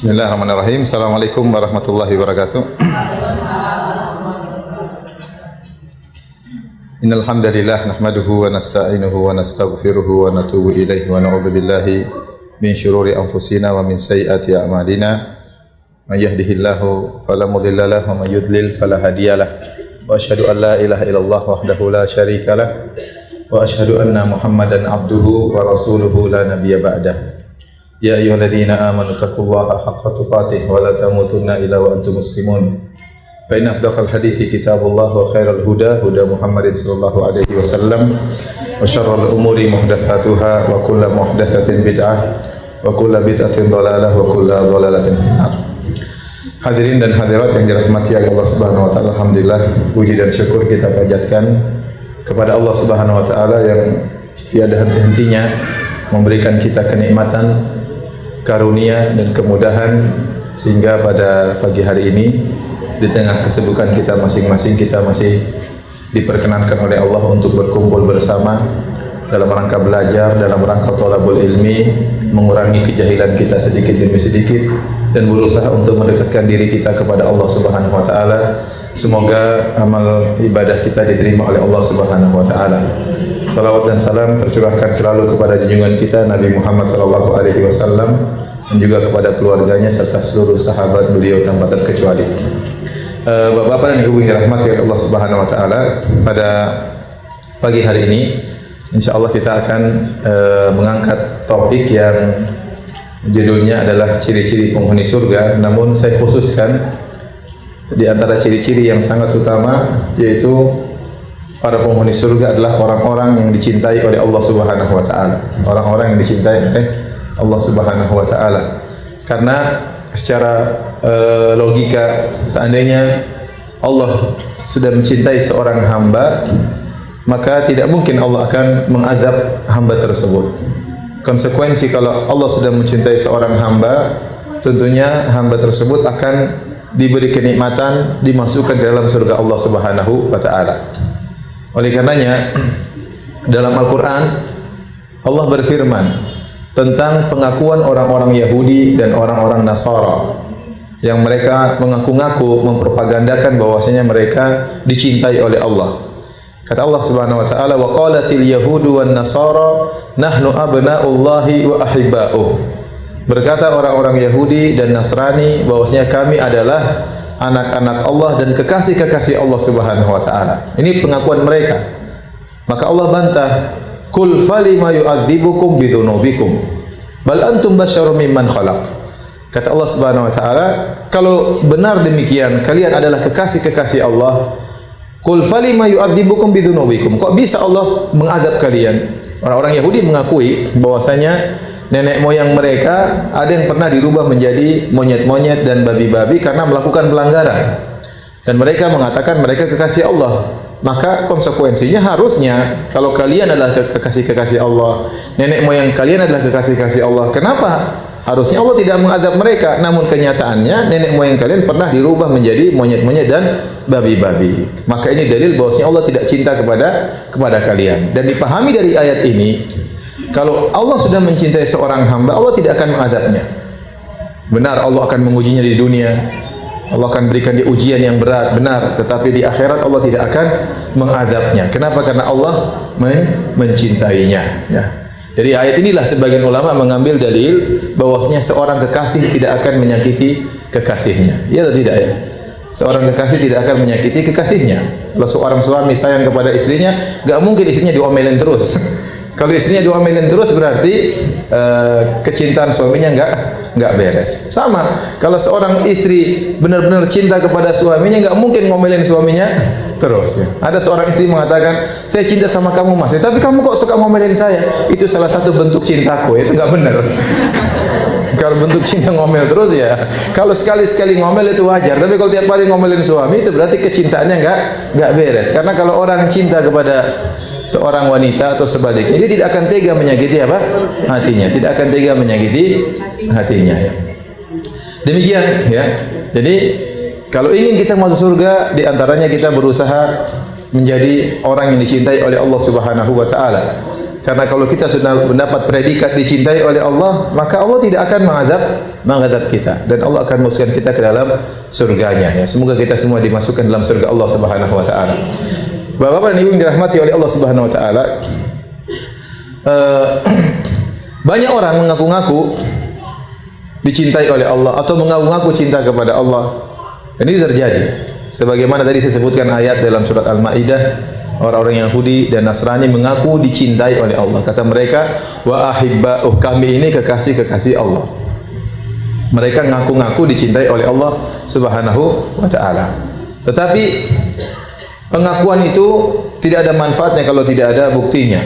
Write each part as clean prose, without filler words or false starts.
Bismillahirrahmanirrahim. Assalamualaikum warahmatullahi wabarakatuh. Innal hamdalillah nahmaduhu wa nasta'inuhu wa nastaghfiruhu wa natubu ilaihi wa na'udzu billahi min syururi anfusina wa min sayyiati a'malina. May yahdihillahu fala mudilla lahu wa may yudlil fala hadiyalah. Wa asyhadu an la ilaha illallah wahdahu la syarika lah wa asyhadu anna Muhammadan abduhu wa rasuluhu la nabiyya ba'dah. Ya ayyuhalladzina amanu taqullaha haqqa tuqatih wa la tamutunna illa wa antum muslimun. Fa inna asdaqal hadithi kitabullah wa khairal huda huda Muhammadin sallallahu alaihi wasallam wa syarrul umuri muhdatsatuha wa kullu muhdatsatin bid'ah wa kullu bid'atin dhalalah wa kullu dhalalatin finnar. Hadirin dan hadirat yang dirahmati oleh Allah Subhanahu wa taala, alhamdulillah puji dan syukur kita panjatkan kepada Allah Subhanahu wa taala yang tiada henti-hentinya memberikan kita kenikmatan, karunia dan kemudahan sehingga pada pagi hari ini di tengah kesibukan kita masing-masing kita masih diperkenankan oleh Allah untuk berkumpul bersama dalam rangka belajar, dalam rangka thalabul ilmi, mengurangi kejahilan kita sedikit demi sedikit dan berusaha untuk mendekatkan diri kita kepada Allah Subhanahu wa taala. Semoga amal ibadah kita diterima oleh Allah Subhanahu wa taala. Salawat dan salam tercurahkan selalu kepada junjungan kita Nabi Muhammad sallallahu alaihi wasallam dan juga kepada keluarganya serta seluruh sahabat beliau tanpa terkecuali. Bapak-bapak dan ibu yang dirahmati oleh Allah Subhanahu wa taala, pada pagi hari ini insyaallah kita akan mengangkat topik yang judulnya adalah ciri-ciri penghuni surga, namun saya khususkan di antara ciri-ciri yang sangat utama yaitu para penghuni surga adalah orang-orang yang dicintai oleh Allah Subhanahu wa taala. Orang-orang yang dicintai oleh Allah Subhanahu wa taala. Karena secara logika seandainya Allah sudah mencintai seorang hamba, maka tidak mungkin Allah akan mengadab hamba tersebut. Konsekuensi kalau Allah sudah mencintai seorang hamba, tentunya hamba tersebut akan diberi kenikmatan, dimasukkan ke dalam surga Allah Subhanahu wa taala. Oleh karenanya dalam Al-Quran Allah berfirman tentang pengakuan orang-orang Yahudi dan orang-orang Nasara yang mereka mengaku-ngaku mempropagandakan bahwasanya mereka dicintai oleh Allah. Kata Allah Subhanahu wa taala, wa qalatil yahudu wan nasara nahnu abna'ullahi wa ahibba'uh. Berkata orang-orang Yahudi dan Nasrani bahwasanya kami adalah anak-anak Allah dan kekasih-kekasih Allah Subhanahu wa taala. Ini pengakuan mereka. Maka Allah bantah, "Qul falima yu'adzibukum bidzunubikum bal antum basyarum mimman khalaq." Kata Allah Subhanahu wa taala, kalau benar demikian kalian adalah kekasih-kekasih Allah, qul falima yu'adzibukum bidzunubikum. Kok bisa Allah mengadab kalian? Orang-orang Yahudi mengakui bahwasanya nenek moyang mereka ada yang pernah dirubah menjadi monyet-monyet dan babi-babi karena melakukan pelanggaran. Dan mereka mengatakan mereka kekasih Allah. Maka konsekuensinya harusnya kalau kalian adalah kekasih-kekasih Allah, nenek moyang kalian adalah kekasih-kekasih Allah, kenapa harusnya Allah tidak mengadab mereka? Namun kenyataannya nenek moyang kalian pernah dirubah menjadi monyet-monyet dan babi-babi. Maka ini dalil bahwasanya Allah tidak cinta kepada kalian. Dan dipahami dari ayat ini, kalau Allah sudah mencintai seorang hamba, Allah tidak akan mengadabnya. Benar, Allah akan mengujinya di dunia, Allah akan berikan dia ujian yang berat, benar. Tetapi di akhirat Allah tidak akan mengadabnya. Kenapa? Karena Allah mencintainya. Ya. Dari ayat inilah sebagian ulama mengambil dalil bahwasanya seorang kekasih tidak akan menyakiti kekasihnya. Ya atau tidak ya? Seorang kekasih tidak akan menyakiti kekasihnya. Kalau seorang suami sayang kepada istrinya, gak mungkin istrinya diomelin terus. Kalau istrinya diomelin terus berarti kecintaan suaminya enggak beres. Sama, kalau seorang istri benar-benar cinta kepada suaminya, enggak mungkin ngomelin suaminya terus. Ya. Ada seorang istri mengatakan, saya cinta sama kamu mas, tapi kamu kok suka ngomelin saya? Itu salah satu bentuk cintaku, itu enggak benar. Kalau bentuk cinta ngomel terus ya, kalau sekali-sekali ngomel itu wajar, tapi kalau tiap hari ngomelin suami itu berarti kecintaannya enggak beres. Karena kalau orang cinta kepada seorang wanita atau sebaliknya, dia tidak akan tega menyakiti apa? Hatinya. Tidak akan tega menyakiti hatinya. Ya. Demikian ya. Jadi kalau ingin kita masuk surga, di antaranya kita berusaha menjadi orang yang dicintai oleh Allah Subhanahu wa taala. Karena kalau kita sudah mendapat predikat dicintai oleh Allah, maka Allah tidak akan mengadab kita dan Allah akan masukkan kita ke dalam surganya ya. Semoga kita semua dimasukkan dalam surga Allah Subhanahu wa taala. Bapak-bapak dan Ibu yang dirahmati oleh Allah Subhanahu wa taala, banyak orang mengaku-ngaku dicintai oleh Allah atau mengaku-ngaku cinta kepada Allah. Ini terjadi. Sebagaimana tadi saya sebutkan ayat dalam surat Al-Maidah, orang-orang Yahudi dan Nasrani mengaku dicintai oleh Allah. Kata mereka, wa ahibba'uh, kami ini kekasih-kekasih Allah. Mereka ngaku-ngaku dicintai oleh Allah Subhanahu wa taala. Tetapi pengakuan itu tidak ada manfaatnya kalau tidak ada buktinya.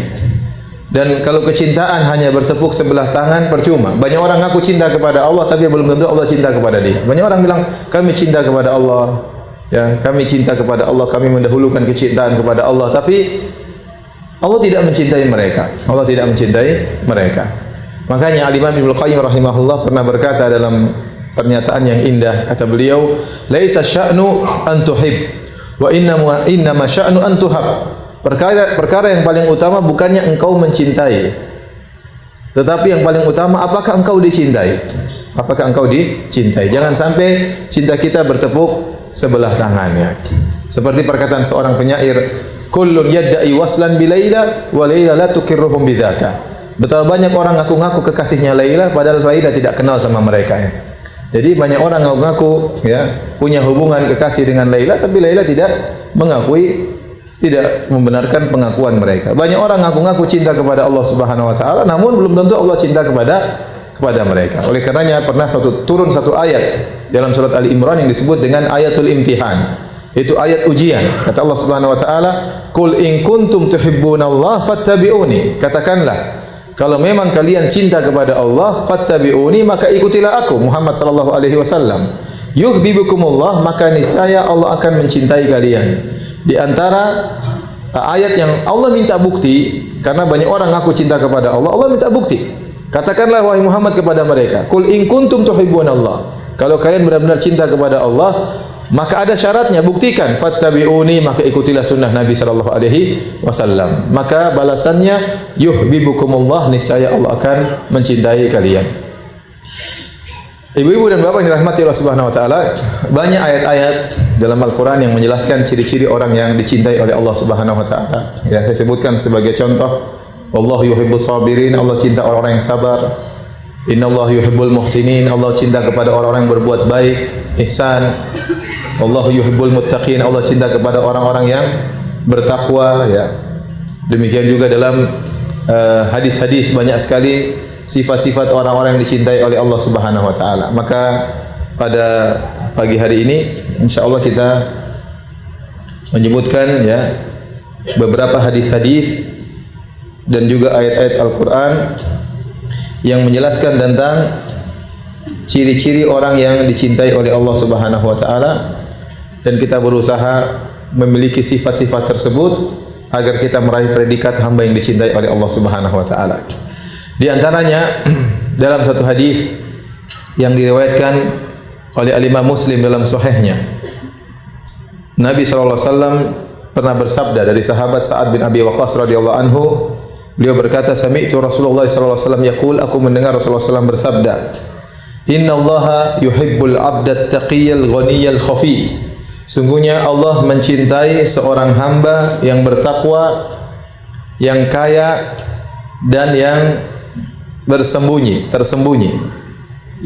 Dan kalau kecintaan hanya bertepuk sebelah tangan, percuma. Banyak orang ngaku cinta kepada Allah tapi belum tentu Allah cinta kepada dia. Banyak orang bilang kami cinta kepada Allah. Ya, kami cinta kepada Allah, kami mendahulukan kecintaan kepada Allah, tapi Allah tidak mencintai mereka. Allah tidak mencintai mereka. Makanya Al-Imam Ibnu Qayyim rahimahullah pernah berkata dalam pernyataan yang indah, kata beliau, "Laisa sya'nu an tuhib, wa innama sya'nu an tuhab." Perkara yang paling utama bukannya engkau mencintai, tetapi yang paling utama apakah engkau dicintai? Apakah engkau dicintai? Jangan sampai cinta kita bertepuk sebelah tangannya. Seperti perkataan seorang penyair, kullun yadda'i waslan bi Laila wa Laila la tukirruhum bidzaka. Betapa banyak orang ngaku-ngaku kekasihnya Laila padahal Laila tidak kenal sama mereka ya. Jadi banyak orang ngaku-ngaku ya punya hubungan kekasih dengan Laila tapi Laila tidak mengakui, tidak membenarkan pengakuan mereka. Banyak orang ngaku-ngaku cinta kepada Allah Subhanahu wa taala namun belum tentu Allah cinta kepada mereka. Oleh karenanya pernah turun satu ayat dalam surat Ali Imran yang disebut dengan ayatul imtihan. Itu ayat ujian. Kata Allah Subhanahu wa taala, "Qul in kuntum tuhibbunallaha fattabi'uni." Katakanlah, kalau memang kalian cinta kepada Allah, fattabi'uni, maka ikutilah aku Muhammad sallallahu alaihi wasallam. Yuhibbukumullah, maka niscaya Allah akan mencintai kalian. Di antara ayat yang Allah minta bukti, karena banyak orang ngaku cinta kepada Allah, Allah minta bukti. Katakanlah wahai Muhammad kepada mereka, "Qul in kuntum tuhibbunallah." Kalau kalian benar-benar cinta kepada Allah, maka ada syaratnya, buktikan. Fattabi'uni, maka ikutilah sunnah Nabi sallallahu alaihi wasallam. Maka balasannya yuhibbukumullah, niscaya Allah akan mencintai kalian. Ibu-ibu dan bapak yang dirahmati Allah Subhanahu wa taala, banyak ayat-ayat dalam Al-Qur'an yang menjelaskan ciri-ciri orang yang dicintai oleh Allah Subhanahu wa taala. Ya, saya sebutkan sebagai contoh, wallahu yuhibbus sabirin, Allah cinta orang-orang yang sabar. Innallaha yuhibbul muhsinin, Allah cinta kepada orang-orang yang berbuat baik, ihsan. Wallahu yuhibbul muttaqin, Allah cinta kepada orang-orang yang bertakwa ya. Demikian juga dalam hadis-hadis banyak sekali sifat-sifat orang-orang yang dicintai oleh Allah Subhanahu wa taala. Maka pada pagi hari ini insyaallah kita menyebutkan ya beberapa hadis-hadis dan juga ayat-ayat Al-Qur'an yang menjelaskan tentang ciri-ciri orang yang dicintai oleh Allah Subhanahu wa taala, dan kita berusaha memiliki sifat-sifat tersebut agar kita meraih predikat hamba yang dicintai oleh Allah Subhanahu wa taala. Di antaranya dalam satu hadis yang diriwayatkan oleh Al-Imam Muslim dalam sahihnya, Nabi sallallahu alaihi wasallam pernah bersabda dari sahabat Sa'ad bin Abi Waqqas radhiyallahu anhu. Beliau berkata, sami'tu Rasulullah sallallahu alaihi wasallam yaqul, aku mendengar Rasulullah sallallahu bersabda, innallaha yuhibbul 'abda at-taqiyyal ghaniyal khafi. Sungguhnya Allah mencintai seorang hamba yang bertakwa, yang kaya dan yang tersembunyi.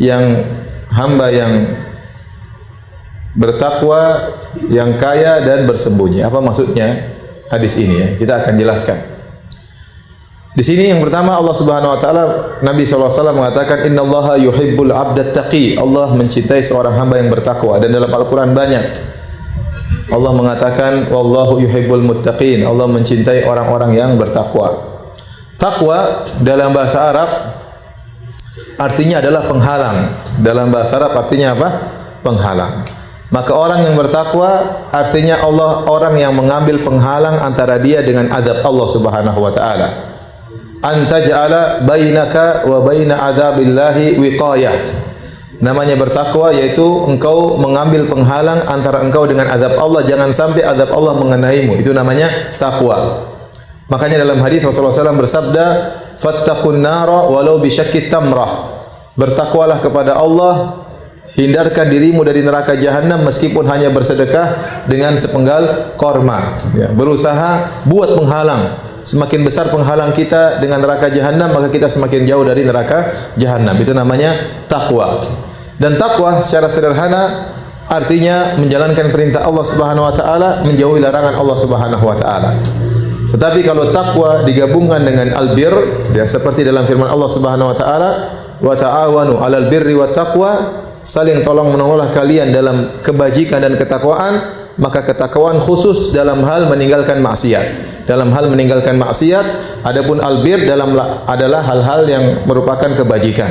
Yang hamba yang bertakwa, yang kaya dan bersembunyi. Apa maksudnya hadis ini ya? Kita akan jelaskan. Di sini yang pertama Allah Subhanahu wa taala, Nabi sallallahu alaihi wasallam mengatakan innallaha yuhibbul 'abda taqi. Allah mencintai seorang hamba yang bertakwa, dan dalam Al-Qur'an banyak Allah mengatakan wallahu yuhibbul muttaqin. Allah mencintai orang-orang yang bertakwa. Takwa dalam bahasa Arab artinya adalah penghalang. Dalam bahasa Arab artinya apa? Penghalang. Maka orang yang bertakwa artinya orang yang mengambil penghalang antara dia dengan adab Allah Subhanahu wa taala. Antaj'ala bainaka wa baina adzabillahi wiqayah. Namanya bertakwa yaitu engkau mengambil penghalang antara engkau dengan azab Allah, jangan sampai azab Allah mengenaimu. Itu namanya takwa. Makanya dalam hadis Rasulullah SAW bersabda, "Fattaqun nara walau bisyaqqi tamrah." Bertakwalah kepada Allah, hindarkan dirimu dari neraka jahanam meskipun hanya bersedekah dengan sepenggal korma. Ya, berusaha buat penghalang. Semakin besar penghalang kita dengan neraka jahanam, maka kita semakin jauh dari neraka jahanam. Itu namanya takwa. Dan takwa secara sederhana artinya menjalankan perintah Allah Subhanahu wa taala, menjauhi larangan Allah Subhanahu wa taala. Tetapi kalau takwa digabungkan dengan albir, ya seperti dalam firman Allah Subhanahu wa taala, wa ta'awanu 'alal birri wat taqwa, saling tolong menolonglah kalian dalam kebajikan dan ketakwaan, maka ketakwaan khusus dalam hal meninggalkan maksiat. Dalam hal meninggalkan maksiat, adapun albir adalah hal-hal yang merupakan kebajikan.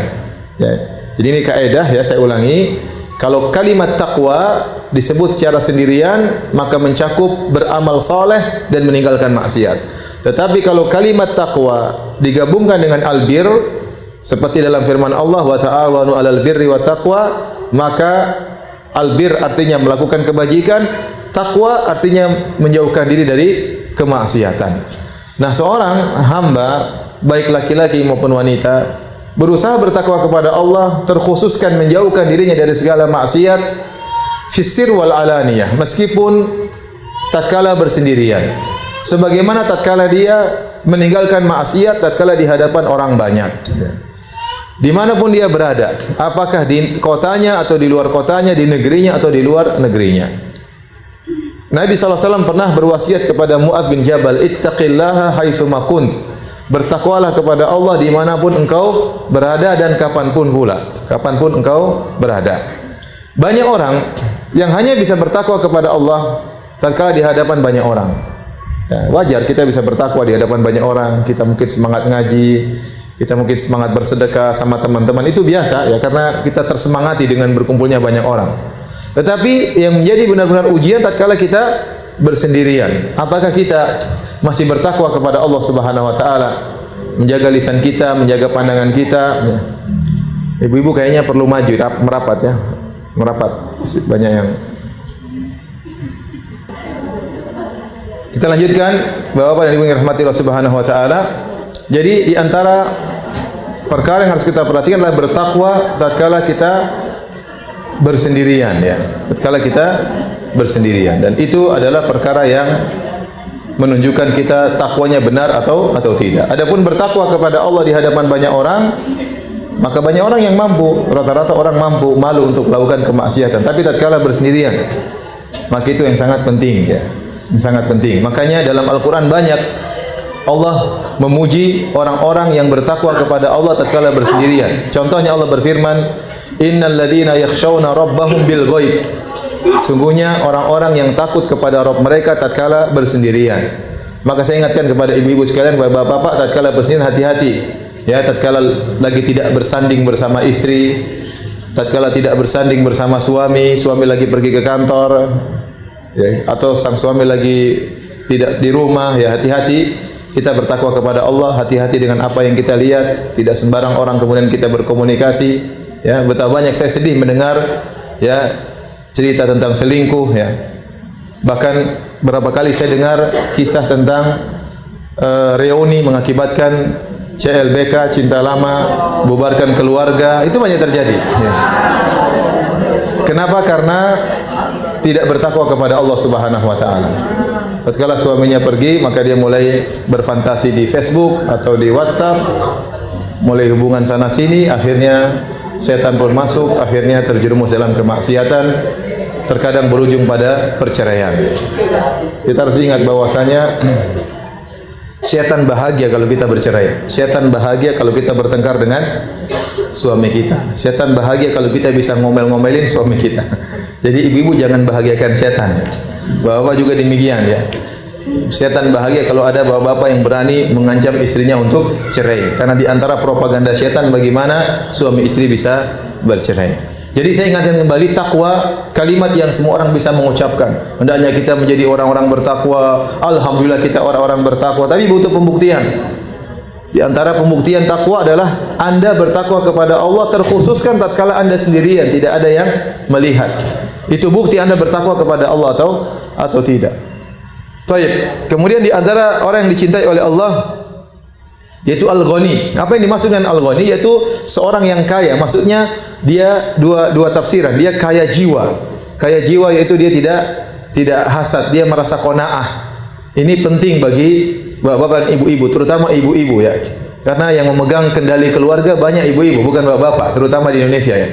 Ya. Jadi ini kaidah ya, saya ulangi. Kalau kalimat takwa disebut secara sendirian, maka mencakup beramal soleh dan meninggalkan maksiat. Tetapi kalau kalimat takwa digabungkan dengan albir, seperti dalam firman Allah, wa ta'awanu 'alal birri wat taqwa, maka albir artinya melakukan kebajikan, takwa artinya menjauhkan diri dari kemaksiatan. Nah, seorang hamba baik laki-laki maupun wanita berusaha bertakwa kepada Allah, terkhususkan menjauhkan dirinya dari segala maksiat fissir wal alaniyah, meskipun tatkala bersendirian. Sebagaimana tatkala dia meninggalkan maksiat tatkala di hadapan orang banyak. Dimanapun dia berada, apakah di kotanya atau di luar kotanya, di negerinya atau di luar negerinya. Nabi SAW pernah berwasiat kepada Mu'adz bin Jabal, ittaqillaha haitsuma kunt. Bertakwalah kepada Allah dimanapun engkau berada dan kapanpun pula. Kapanpun engkau berada. Banyak orang yang hanya bisa bertakwa kepada Allah tatkala di hadapan banyak orang. Ya, wajar kita bisa bertakwa di hadapan banyak orang. Kita mungkin semangat ngaji, kita mungkin semangat bersedekah sama teman-teman, itu biasa ya, karena kita tersemangati dengan berkumpulnya banyak orang. Tetapi yang menjadi benar-benar ujian tatkala kita bersendirian. Apakah kita masih bertakwa kepada Allah Subhanahu wa taala? Menjaga lisan kita, menjaga pandangan kita. Ya. Ibu-ibu kayaknya perlu maju, merapat ya. Merapat. Banyak yang. Kita lanjutkan, Bapak dan Ibu yang dirahmati Allah Subhanahu wa taala. Jadi di antara perkara yang harus kita perhatikan adalah bertakwa tatkala kita bersendirian ya. Tatkala kita bersendirian, dan itu adalah perkara yang menunjukkan kita takwanya benar atau tidak. Adapun bertakwa kepada Allah di hadapan banyak orang, maka banyak orang yang mampu, rata-rata orang mampu malu untuk melakukan kemaksiatan. Tapi tatkala bersendirian, maka itu yang sangat penting ya. Yang sangat penting. Makanya dalam Al-Qur'an banyak Allah memuji orang-orang yang bertakwa kepada Allah tatkala bersendirian. Contohnya Allah berfirman, innal ladzina yakhshawna rabbahum bil ghaib. Sungguhnya orang-orang yang takut kepada Rabb mereka tatkala bersendirian. Maka saya ingatkan kepada ibu-ibu sekalian, kepada bapak-bapak, tatkala bersendirian hati-hati. Ya, tatkala lagi tidak bersanding bersama istri, tatkala tidak bersanding bersama suami, suami lagi pergi ke kantor, ya, atau sang suami lagi tidak di rumah, ya hati-hati. Kita bertakwa kepada Allah, hati-hati dengan apa yang kita lihat, tidak sembarang orang kemudian kita berkomunikasi. Ya, betapa banyak saya sedih mendengar ya cerita tentang selingkuh ya. Bahkan berapa kali saya dengar kisah tentang reuni mengakibatkan CLBK, cinta lama, bubarkan keluarga, itu banyak terjadi ya. Kenapa? Karena tidak bertakwa kepada Allah Subhanahu wa taala. Tatkala suaminya pergi, maka dia mulai berfantasi di Facebook atau di WhatsApp, mulai hubungan sana sini, akhirnya setan pun masuk, akhirnya terjerumus dalam kemaksiatan, terkadang berujung pada perceraian. Kita harus ingat bahwasanya setan bahagia kalau kita bercerai. Setan bahagia kalau kita bertengkar dengan suami kita. Setan bahagia kalau kita bisa ngomel-ngomelin suami kita. Jadi ibu-ibu jangan bahagiakan setan. Bapak juga demikian ya. Setan bahagia kalau ada bapak-bapak yang berani mengancam istrinya untuk cerai. Karena di antara propaganda setan bagaimana suami istri bisa bercerai. Jadi saya ingatkan kembali, takwa kalimat yang semua orang bisa mengucapkan. Hendaknya kita menjadi orang-orang bertakwa. Alhamdulillah kita orang-orang bertakwa, tapi butuh pembuktian. Di antara pembuktian takwa adalah Anda bertakwa kepada Allah terkhususkan tatkala Anda sendirian, tidak ada yang melihat. Itu bukti Anda bertakwa kepada Allah atau tidak. Taib. Kemudian di antara orang yang dicintai oleh Allah yaitu al-ghani. Apa yang dimaksud dengan al-ghani? Yaitu seorang yang kaya. Maksudnya dia dua tafsiran. Dia kaya jiwa. Kaya jiwa yaitu dia tidak hasad, dia merasa qanaah. Ini penting bagi bapak-bapak dan ibu-ibu, terutama ibu-ibu ya. Karena yang memegang kendali keluarga banyak ibu-ibu, bukan bapak-bapak, terutama di Indonesia ya.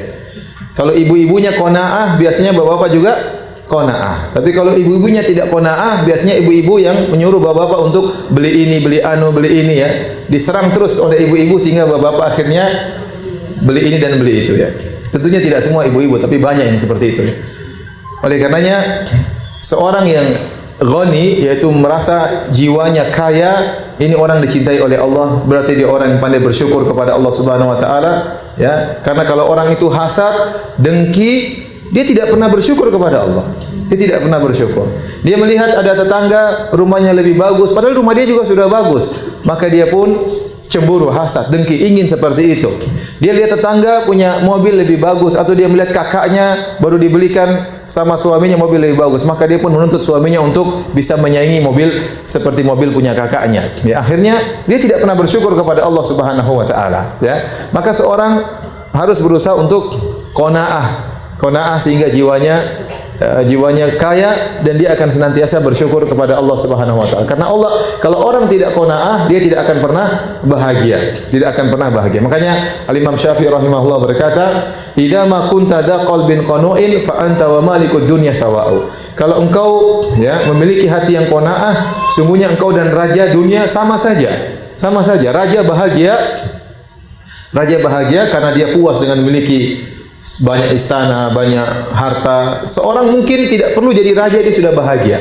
Kalau ibu-ibunya qanaah, biasanya bapak-bapak juga qanaah. Tapi kalau ibu-ibunya tidak qanaah, biasanya ibu-ibu yang menyuruh bapak-bapak untuk beli ini, beli anu, beli ini ya. Diserang terus oleh ibu-ibu sehingga bapak-bapak akhirnya beli ini dan beli itu ya. Tentunya tidak semua ibu-ibu, tapi banyak yang seperti itu ya. Oleh karenanya seorang yang ghani yaitu merasa jiwanya kaya, ini orang dicintai oleh Allah, berarti dia orang yang pandai bersyukur kepada Allah Subhanahu wa taala ya. Karena kalau orang itu hasad, dengki, dia tidak pernah bersyukur kepada Allah. Dia tidak pernah bersyukur. Dia melihat ada tetangga rumahnya lebih bagus, padahal rumah dia juga sudah bagus. Maka dia pun cemburu, hasad, dengki, ingin seperti itu. Dia lihat tetangga punya mobil lebih bagus, atau dia melihat kakaknya baru dibelikan sama suaminya mobil lebih bagus, maka dia pun menuntut suaminya untuk bisa menyaingi mobil seperti mobil punya kakaknya. Ya, akhirnya dia tidak pernah bersyukur kepada Allah Subhanahu wa taala, ya. Maka seorang harus berusaha untuk qanaah sehingga jiwanya kaya dan dia akan senantiasa bersyukur kepada Allah Subhanahu wa taala. Karena Allah, kalau orang tidak qanaah, dia tidak akan pernah bahagia, tidak akan pernah bahagia. Makanya Al-Imam Syafi'i rahimahullah berkata, "Idza ma kunta dza qalbin qanu'in fa anta wa malikud dunya sawa'u." Kalau engkau ya memiliki hati yang qanaah, sungguhnya engkau dan raja dunia sama saja. Sama saja. Raja bahagia karena dia puas dengan memiliki banyak istana, banyak harta. Seorang mungkin tidak perlu jadi raja, dia sudah bahagia.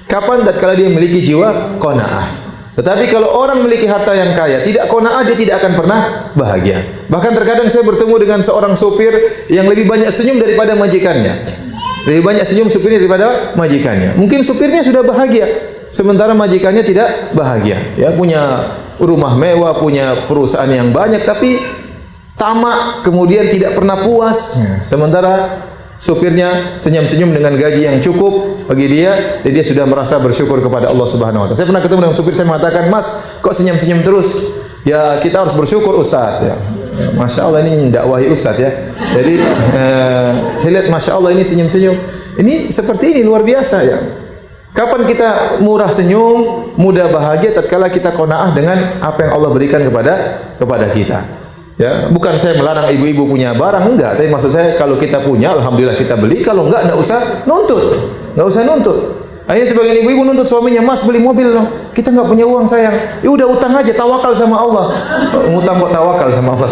Kapan? Tatkala dia memiliki jiwa qanaah. Tetapi kalau orang memiliki harta yang kaya, tidak qanaah, dia tidak akan pernah bahagia. Bahkan terkadang saya bertemu dengan seorang supir yang lebih banyak senyum daripada majikannya. Lebih banyak senyum supirnya daripada majikannya. Mungkin supirnya sudah bahagia, sementara majikannya tidak bahagia. Ya, punya rumah mewah, punya perusahaan yang banyak, tapi tamak, kemudian tidak pernah puas. Sementara supirnya senyum-senyum dengan gaji yang cukup bagi dia, dan dia sudah merasa bersyukur kepada Allah Subhanahu wa taala. Saya pernah ketemu dengan supir, saya mengatakan, "Mas, kok senyum-senyum terus?" "Ya, kita harus bersyukur, Ustaz." Ya. Masya Allah, ini mendakwahi Ustaz ya. Jadi saya lihat Masya Allah ini senyum-senyum. Ini seperti ini, luar biasa ya. Kapan kita murah senyum, mudah bahagia? Tatkala kita qanaah dengan apa yang Allah berikan kepada kita. Ya, bukan saya melarang ibu-ibu punya barang, enggak. Tapi maksud saya kalau kita punya, alhamdulillah kita beli. Kalau enggak usah nuntut, enggak usah nuntut. Akhirnya sebagian ibu-ibu nuntut suaminya, "Mas, beli mobil dong." "Kita enggak punya uang sayang." "Ya udah utang aja, tawakal sama Allah." Utang kok tawakal sama Allah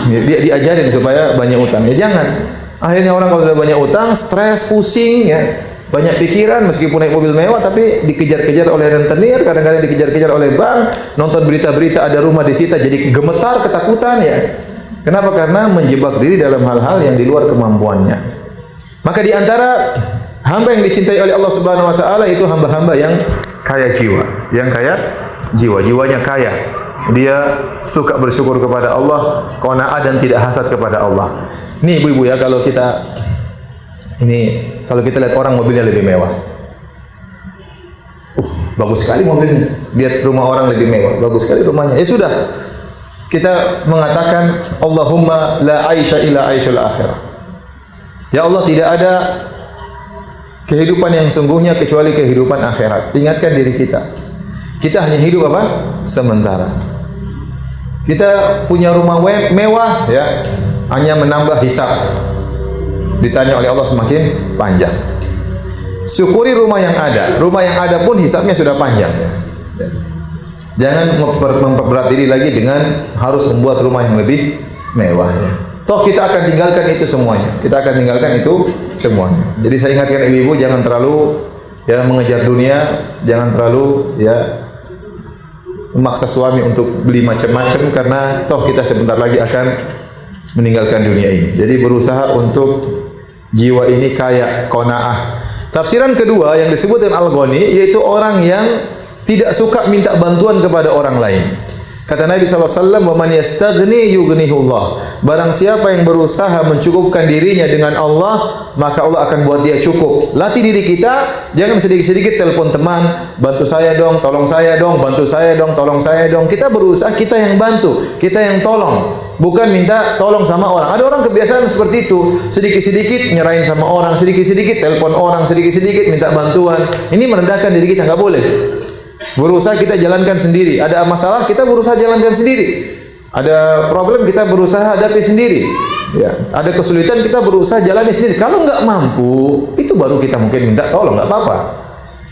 Dia diajarin supaya banyak utang. Ya jangan. Akhirnya orang kalau sudah banyak utang, stres, pusing ya. Banyak pikiran, meskipun naik mobil mewah tapi dikejar-kejar oleh rentenir, kadang-kadang dikejar-kejar oleh bank, nonton berita-berita ada rumah disita jadi gemetar, ketakutan ya. Kenapa? Karena menjebak diri dalam hal-hal yang di luar kemampuannya. Maka di antara hamba yang dicintai oleh Allah Subhanahu wa taala itu hamba-hamba yang kaya jiwa, jiwanya kaya. Dia suka bersyukur kepada Allah, qanaah dan tidak hasad kepada Allah. Nih ibu-ibu ya, kalau kita lihat orang mobilnya lebih mewah. Bagus sekali mobilnya. Lihat rumah orang lebih mewah, bagus sekali rumahnya. Ya sudah. Kita mengatakan Allahumma la aisha illa aishul akhirah. Ya Allah, tidak ada kehidupan yang sungguhnya kecuali kehidupan akhirat. Ingatkan diri kita. Kita hanya hidup apa? Sementara. Kita punya rumah mewah ya, hanya menambah hisab. Ditanya oleh Allah semakin panjang. Syukuri rumah yang ada. Rumah yang ada pun hisabnya sudah panjang. Jangan memperberat diri lagi dengan harus membuat rumah yang lebih mewah. Toh kita akan tinggalkan itu semuanya. Kita akan tinggalkan itu semuanya. Jadi saya ingatkan ibu-ibu, jangan terlalu ya mengejar dunia, jangan terlalu ya memaksa suami untuk beli macam-macam, karena toh kita sebentar lagi akan meninggalkan dunia ini. Jadi berusaha untuk jiwa ini kaya, qanaah. Tafsiran kedua yang disebut dengan al-ghani yaitu orang yang tidak suka minta bantuan kepada orang lain. Kata Nabi SAW, "Wa man yastaghni yughnihullah." Barang siapa yang berusaha mencukupkan dirinya dengan Allah, maka Allah akan buat dia cukup. Latih diri kita, jangan sedikit-sedikit telepon teman, "Bantu saya dong, tolong saya dong, bantu saya dong, tolong saya dong." Kita berusaha, kita yang bantu, kita yang tolong. Bukan minta tolong sama orang. Ada orang kebiasaan seperti itu. Sedikit-sedikit nyerahin sama orang, sedikit-sedikit telepon orang, sedikit-sedikit minta bantuan. Ini merendahkan diri kita, nggak boleh. Berusaha kita jalankan sendiri. Ada masalah kita berusaha jalankan sendiri. Ada problem kita berusaha hadapi sendiri. Ya, ada kesulitan kita berusaha jalani sendiri. Kalau nggak mampu, itu baru kita mungkin minta tolong, nggak apa-apa.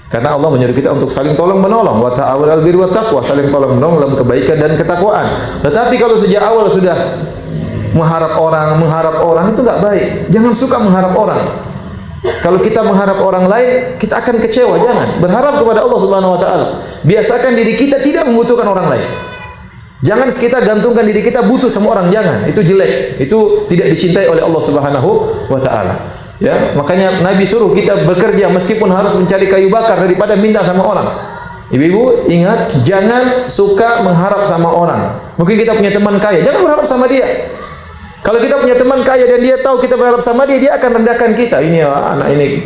Karena Allah menyuruh kita untuk saling tolong menolong. Wa ta'awunal birri wat taqwa, saling tolong menolong dalam kebaikan dan ketakwaan. Tetapi kalau sejak awal sudah mengharap orang itu nggak baik. Jangan suka mengharap orang. Kalau kita mengharap orang lain, kita akan kecewa. Jangan. Berharap kepada Allah Subhanahu wa taala. Biasakan diri kita tidak membutuhkan orang lain. Jangan kita gantungkan diri kita butuh sama orang, jangan. Itu jelek. Itu tidak dicintai oleh Allah Subhanahu wa taala. Ya, makanya Nabi suruh kita bekerja meskipun harus mencari kayu bakar daripada minta sama orang. Ibu-ibu, ingat, jangan suka mengharap sama orang. Mungkin kita punya teman kaya, jangan berharap sama dia. Kalau kita punya teman kaya dan dia tahu kita berharap sama dia, dia akan rendahkan kita. Ini anak ini.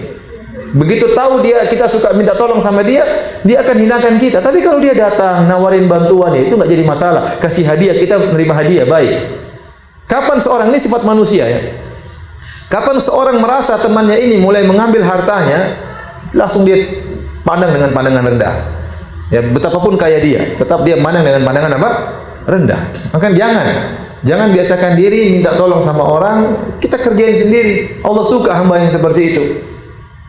Begitu tahu kita suka minta tolong sama dia, dia akan hinakan kita. Tapi kalau dia datang nawarin bantuan, itu nggak jadi masalah. Kasih hadiah, kita menerima hadiah, baik. Kapan seorang ini sifat manusia ya? Kapan seorang merasa temannya ini mulai mengambil hartanya, langsung dia pandang dengan pandangan rendah. Ya, betapapun kaya dia, tetap dia pandang dengan pandangan apa? Rendah. Maka Jangan biasakan diri minta tolong sama orang, kita kerjain sendiri. Allah suka hamba yang seperti itu.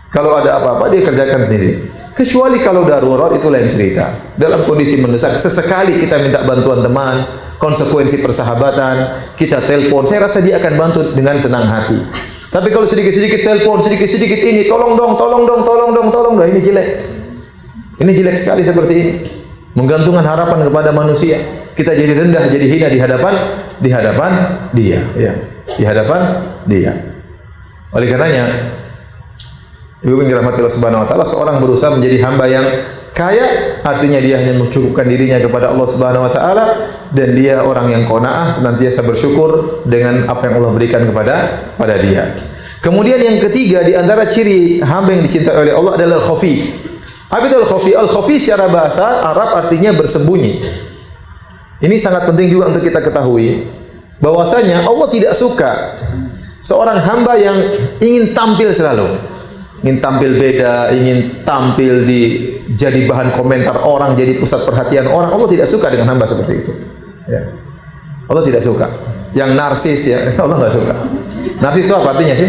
Kalau ada apa-apa dia kerjakan sendiri. Kecuali kalau darurat itu lain cerita. Dalam kondisi mendesak, sesekali kita minta bantuan teman, konsekuensi persahabatan, kita telepon, saya rasa dia akan bantu dengan senang hati. Tapi kalau sedikit-sedikit telepon, sedikit-sedikit ini, tolong dong, ini jelek. Ini jelek sekali seperti ini. Menggantungkan harapan kepada manusia. Kita jadi rendah, jadi hina di hadapan dia, ya. Di hadapan dia. Oleh karenanya, Ibu yang dirahmati Allah Subhanahu wa taala, seorang berusaha menjadi hamba yang kaya, artinya dia hanya mencukupkan dirinya kepada Allah Subhanahu wa taala, dan dia orang yang qanaah, senantiasa bersyukur dengan apa yang Allah berikan kepada dia. Kemudian yang ketiga di antara ciri hamba yang dicintai oleh Allah adalah al-khafi. Apa itu al-khafi? Al-khafi secara bahasa Arab artinya bersembunyi. Ini sangat penting juga untuk kita ketahui bahwasanya Allah tidak suka seorang hamba yang ingin tampil selalu, ingin tampil beda, ingin tampil jadi bahan komentar orang, jadi pusat perhatian orang. Allah tidak suka dengan hamba seperti itu. Ya. Allah tidak suka. Yang narsis ya, Allah nggak suka. Narsis itu apa artinya sih?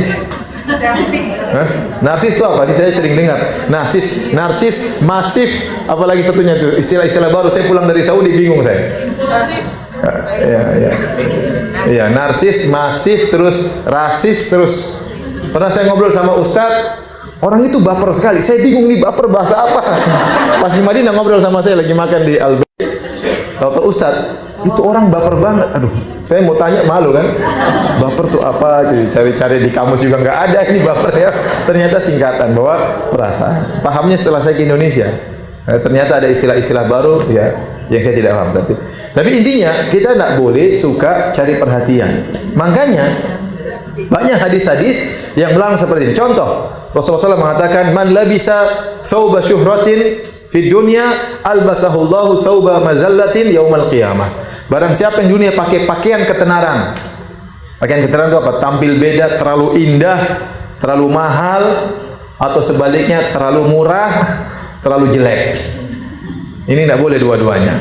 Narsis itu apa sih? Saya sering dengar. Narsis, masif, apalagi satunya itu istilah-istilah baru. Saya pulang dari Saudi bingung saya. Ya, narsis, masif, terus rasis, terus. Pernah saya ngobrol sama Ustadz, orang itu baper sekali. Saya bingung nih baper bahasa apa. Pas di Madinah ngobrol sama saya lagi makan di Al-Bayt. Tahu Ustadz, itu orang baper banget. Aduh, saya mau tanya malu kan. Baper tuh apa? Jadi cari-cari di kamus juga nggak ada ini baper ya. Ternyata singkatan bahwa perasaan. Pahamnya setelah saya ke Indonesia. Ternyata ada istilah-istilah baru ya yang saya tidak paham. Tapi intinya kita tidak boleh suka cari perhatian. Makanya banyak hadis-hadis yang bilang seperti ini. Contoh, Rasulullah SAW mengatakan, "Man labisa thawba syuhratin fid dunya albasahullahu thawba mazallatin yaumal qiyamah." Barang siapa yang dunia pakai pakaian ketenaran. Pakaian ketenaran itu apa? Tampil beda, terlalu indah, terlalu mahal, atau sebaliknya terlalu murah, terlalu jelek. Ini tidak boleh dua-duanya.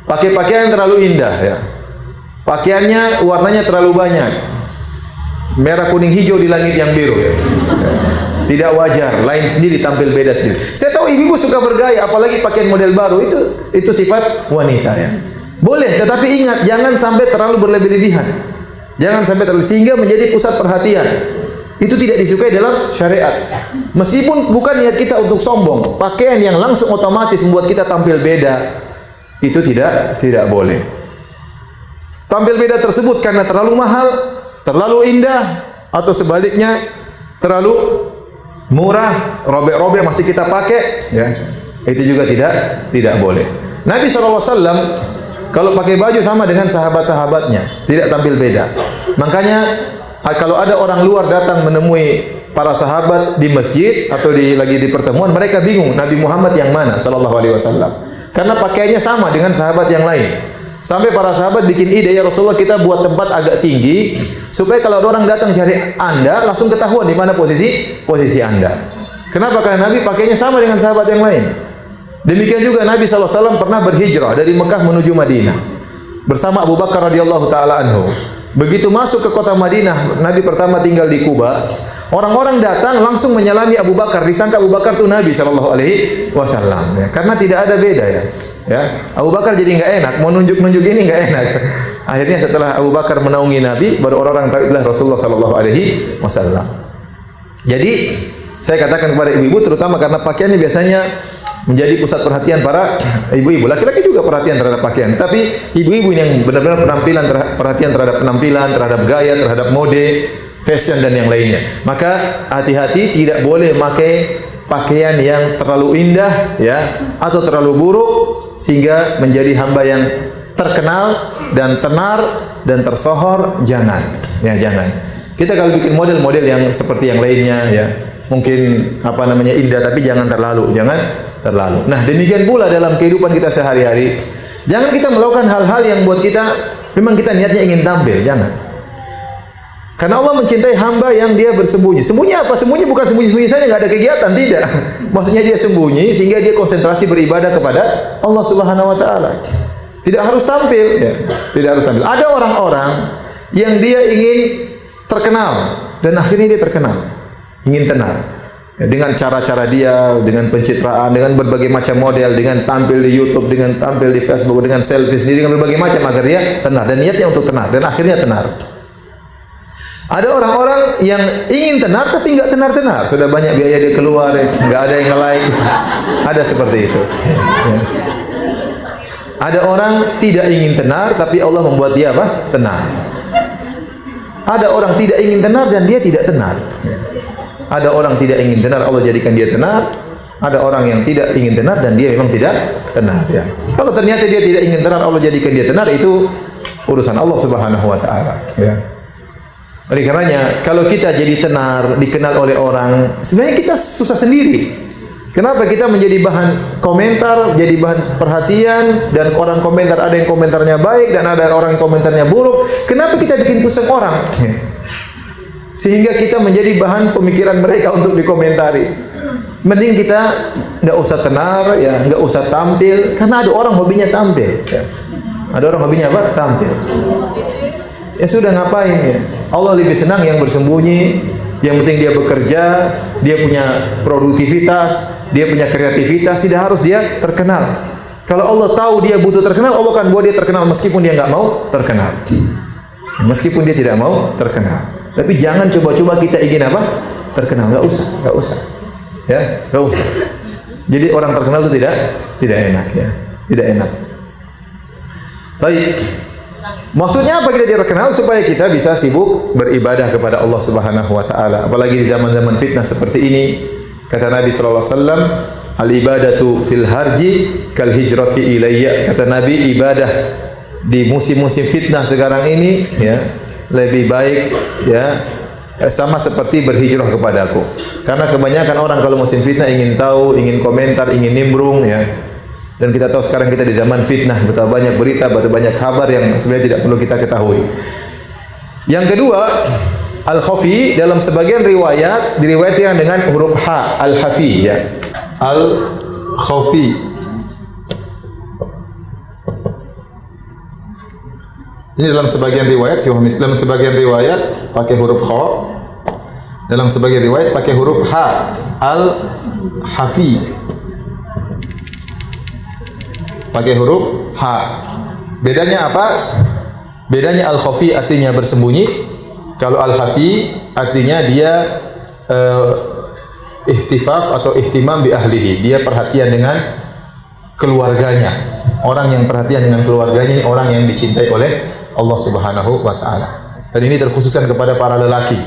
Pakai pakaian terlalu indah ya. Pakaiannya warnanya terlalu banyak. Merah, kuning, hijau di langit yang biru ya. Tidak wajar, lain sendiri, tampil beda sendiri. Saya tahu ibu-ibu suka bergaya, apalagi pakaian model baru, itu sifat wanita ya. Boleh, tetapi ingat jangan sampai terlalu berlebih-lebihan. Jangan sampai terlalu sehingga menjadi pusat perhatian. Itu tidak disukai dalam syariat. Meskipun bukan niat kita untuk sombong, pakaian yang langsung otomatis membuat kita tampil beda, itu tidak boleh. Tampil beda tersebut karena terlalu mahal, terlalu indah, atau sebaliknya terlalu murah, robek-robek masih kita pakai, ya. Itu juga tidak boleh. Nabi SAW Kalau pakai baju sama dengan sahabat-sahabatnya, tidak tampil beda. Makanya kalau ada orang luar datang menemui para sahabat di masjid atau lagi di pertemuan, mereka bingung Nabi Muhammad yang mana sallallahu alaihi wasallam. Karena pakaiannya sama dengan sahabat yang lain. Sampai para sahabat bikin ide, ya Rasulullah kita buat tempat agak tinggi supaya kalau ada orang datang cari Anda langsung ketahuan di mana posisi Anda. Kenapa? Karena Nabi pakainya sama dengan sahabat yang lain. Demikian juga Nabi SAW pernah berhijrah dari Mekah menuju Madinah bersama Abu Bakar radhiyallahu taala anhu. Begitu masuk ke kota Madinah, Nabi pertama tinggal di Kuba. Orang-orang datang langsung menyalami Abu Bakar, disangka Abu Bakar itu Nabi sallallahu alaihi wasallam. Ya, karena tidak ada beda ya. Ya, Abu Bakar jadi enggak enak, mau nunjuk-nunjuk ini enggak enak. Akhirnya setelah Abu Bakar menaungi Nabi, baru orang-orang tahu itulah Rasulullah sallallahu alaihi wasallam. Jadi saya katakan kepada ibu-ibu, terutama karena pakaiannya biasanya menjadi pusat perhatian para ibu-ibu. Laki-laki juga perhatian terhadap pakaian, tapi ibu-ibu yang benar-benar perhatian terhadap penampilan, terhadap gaya, terhadap mode, fashion dan yang lainnya. Maka hati-hati, tidak boleh pakai pakaian yang terlalu indah ya atau terlalu buruk sehingga menjadi hamba yang terkenal dan tenar dan tersohor. Jangan. Ya, jangan. Kita kalau bikin model-model yang seperti yang lainnya ya, mungkin indah, tapi jangan terlalu. Nah, demikian pula dalam kehidupan kita sehari-hari. Jangan kita melakukan hal-hal yang buat kita memang kita niatnya ingin tampil, jangan. Karena Allah mencintai hamba yang dia bersembunyi. Sembunyi apa? Sembunyi bukan sembunyi-sembunyi saja, enggak ada kegiatan, tidak. Maksudnya dia sembunyi sehingga dia konsentrasi beribadah kepada Allah Subhanahu wa taala. Tidak harus tampil, ya. Tidak harus tampil. Ada orang-orang yang dia ingin terkenal dan akhirnya dia terkenal. Ingin tenar. Ya, dengan cara-cara dia, dengan pencitraan, dengan berbagai macam model, dengan tampil di YouTube, dengan tampil di Facebook, dengan selfie sendiri, dengan berbagai macam agar dia tenar dan niatnya untuk tenar dan akhirnya tenar. Ada orang-orang yang ingin tenar tapi enggak tenar-tenar, sudah banyak biaya dia keluar, enggak ada yang nge-like. Ada seperti itu. Ya. Ada orang tidak ingin tenar tapi Allah membuat dia apa? Tenar. Ada orang tidak ingin tenar dan dia tidak tenar. Ya. Ada orang tidak ingin tenar, Allah jadikan dia tenar. Ada orang yang tidak ingin tenar dan dia memang tidak tenar. Ya. Kalau ternyata dia tidak ingin tenar, Allah jadikan dia tenar, itu urusan Allah Subhanahu wa taala. Ya. Oleh karenanya, kalau kita jadi tenar, dikenal oleh orang, sebenarnya kita susah sendiri. Kenapa kita menjadi bahan komentar, jadi bahan perhatian, dan orang komentar ada yang komentarnya baik dan ada orang yang komentarnya buruk. Kenapa kita bikin pusing orang? Ya. Sehingga kita menjadi bahan pemikiran mereka untuk dikomentari. Mending kita enggak usah tenar, ya, enggak usah tampil, karena ada orang hobinya tampil. Ya. Ada orang hobinya apa? Tampil. Ya sudah, ngapain ya? Allah lebih senang yang bersembunyi, yang penting dia bekerja, dia punya produktivitas, dia punya kreativitas, tidak harus dia terkenal. Kalau Allah tahu dia butuh terkenal, Allah akan buat dia terkenal meskipun dia enggak mau terkenal. Meskipun dia tidak mau terkenal. Tapi jangan coba-coba kita ingin apa? Terkenal, enggak usah. Ya, enggak usah. Jadi orang terkenal itu tidak enak ya. Tidak enak. Baik. Maksudnya apa kita terkenal? Supaya kita bisa sibuk beribadah kepada Allah Subhanahu wa taala. Apalagi di zaman-zaman fitnah seperti ini. Kata Nabi sallallahu alaihi wasallam, "Al-ibadatu fil harji kal hijrati ilayya." Kata Nabi, ibadah di musim-musim fitnah sekarang ini ya, lebih baik ya sama seperti berhijrah kepadaku. Karena kebanyakan orang kalau musim fitnah ingin tahu, ingin komentar, ingin nimbrung ya. Dan kita tahu sekarang kita di zaman fitnah, betapa banyak berita, betapa banyak kabar yang sebenarnya tidak perlu kita ketahui. Yang kedua, al-khafi dalam sebagian riwayat diriwayatkan dengan huruf ha, al-khafi ya. Al-khafi. Ini dalam sebagian riwayat, dalam sebagian riwayat pakai huruf kha, dalam sebagian riwayat pakai huruf ha, al-hafi, pakai huruf ha. Bedanya apa? Bedanya al-khafi artinya bersembunyi, kalau al-hafi artinya dia ihtifaf atau ihtimam bi ahlihi, dia perhatian dengan keluarganya. Orang yang perhatian dengan keluarganya, orang yang dicintai oleh Allah Subhanahu wa taala. Dan ini terkhususkan kepada para lelaki,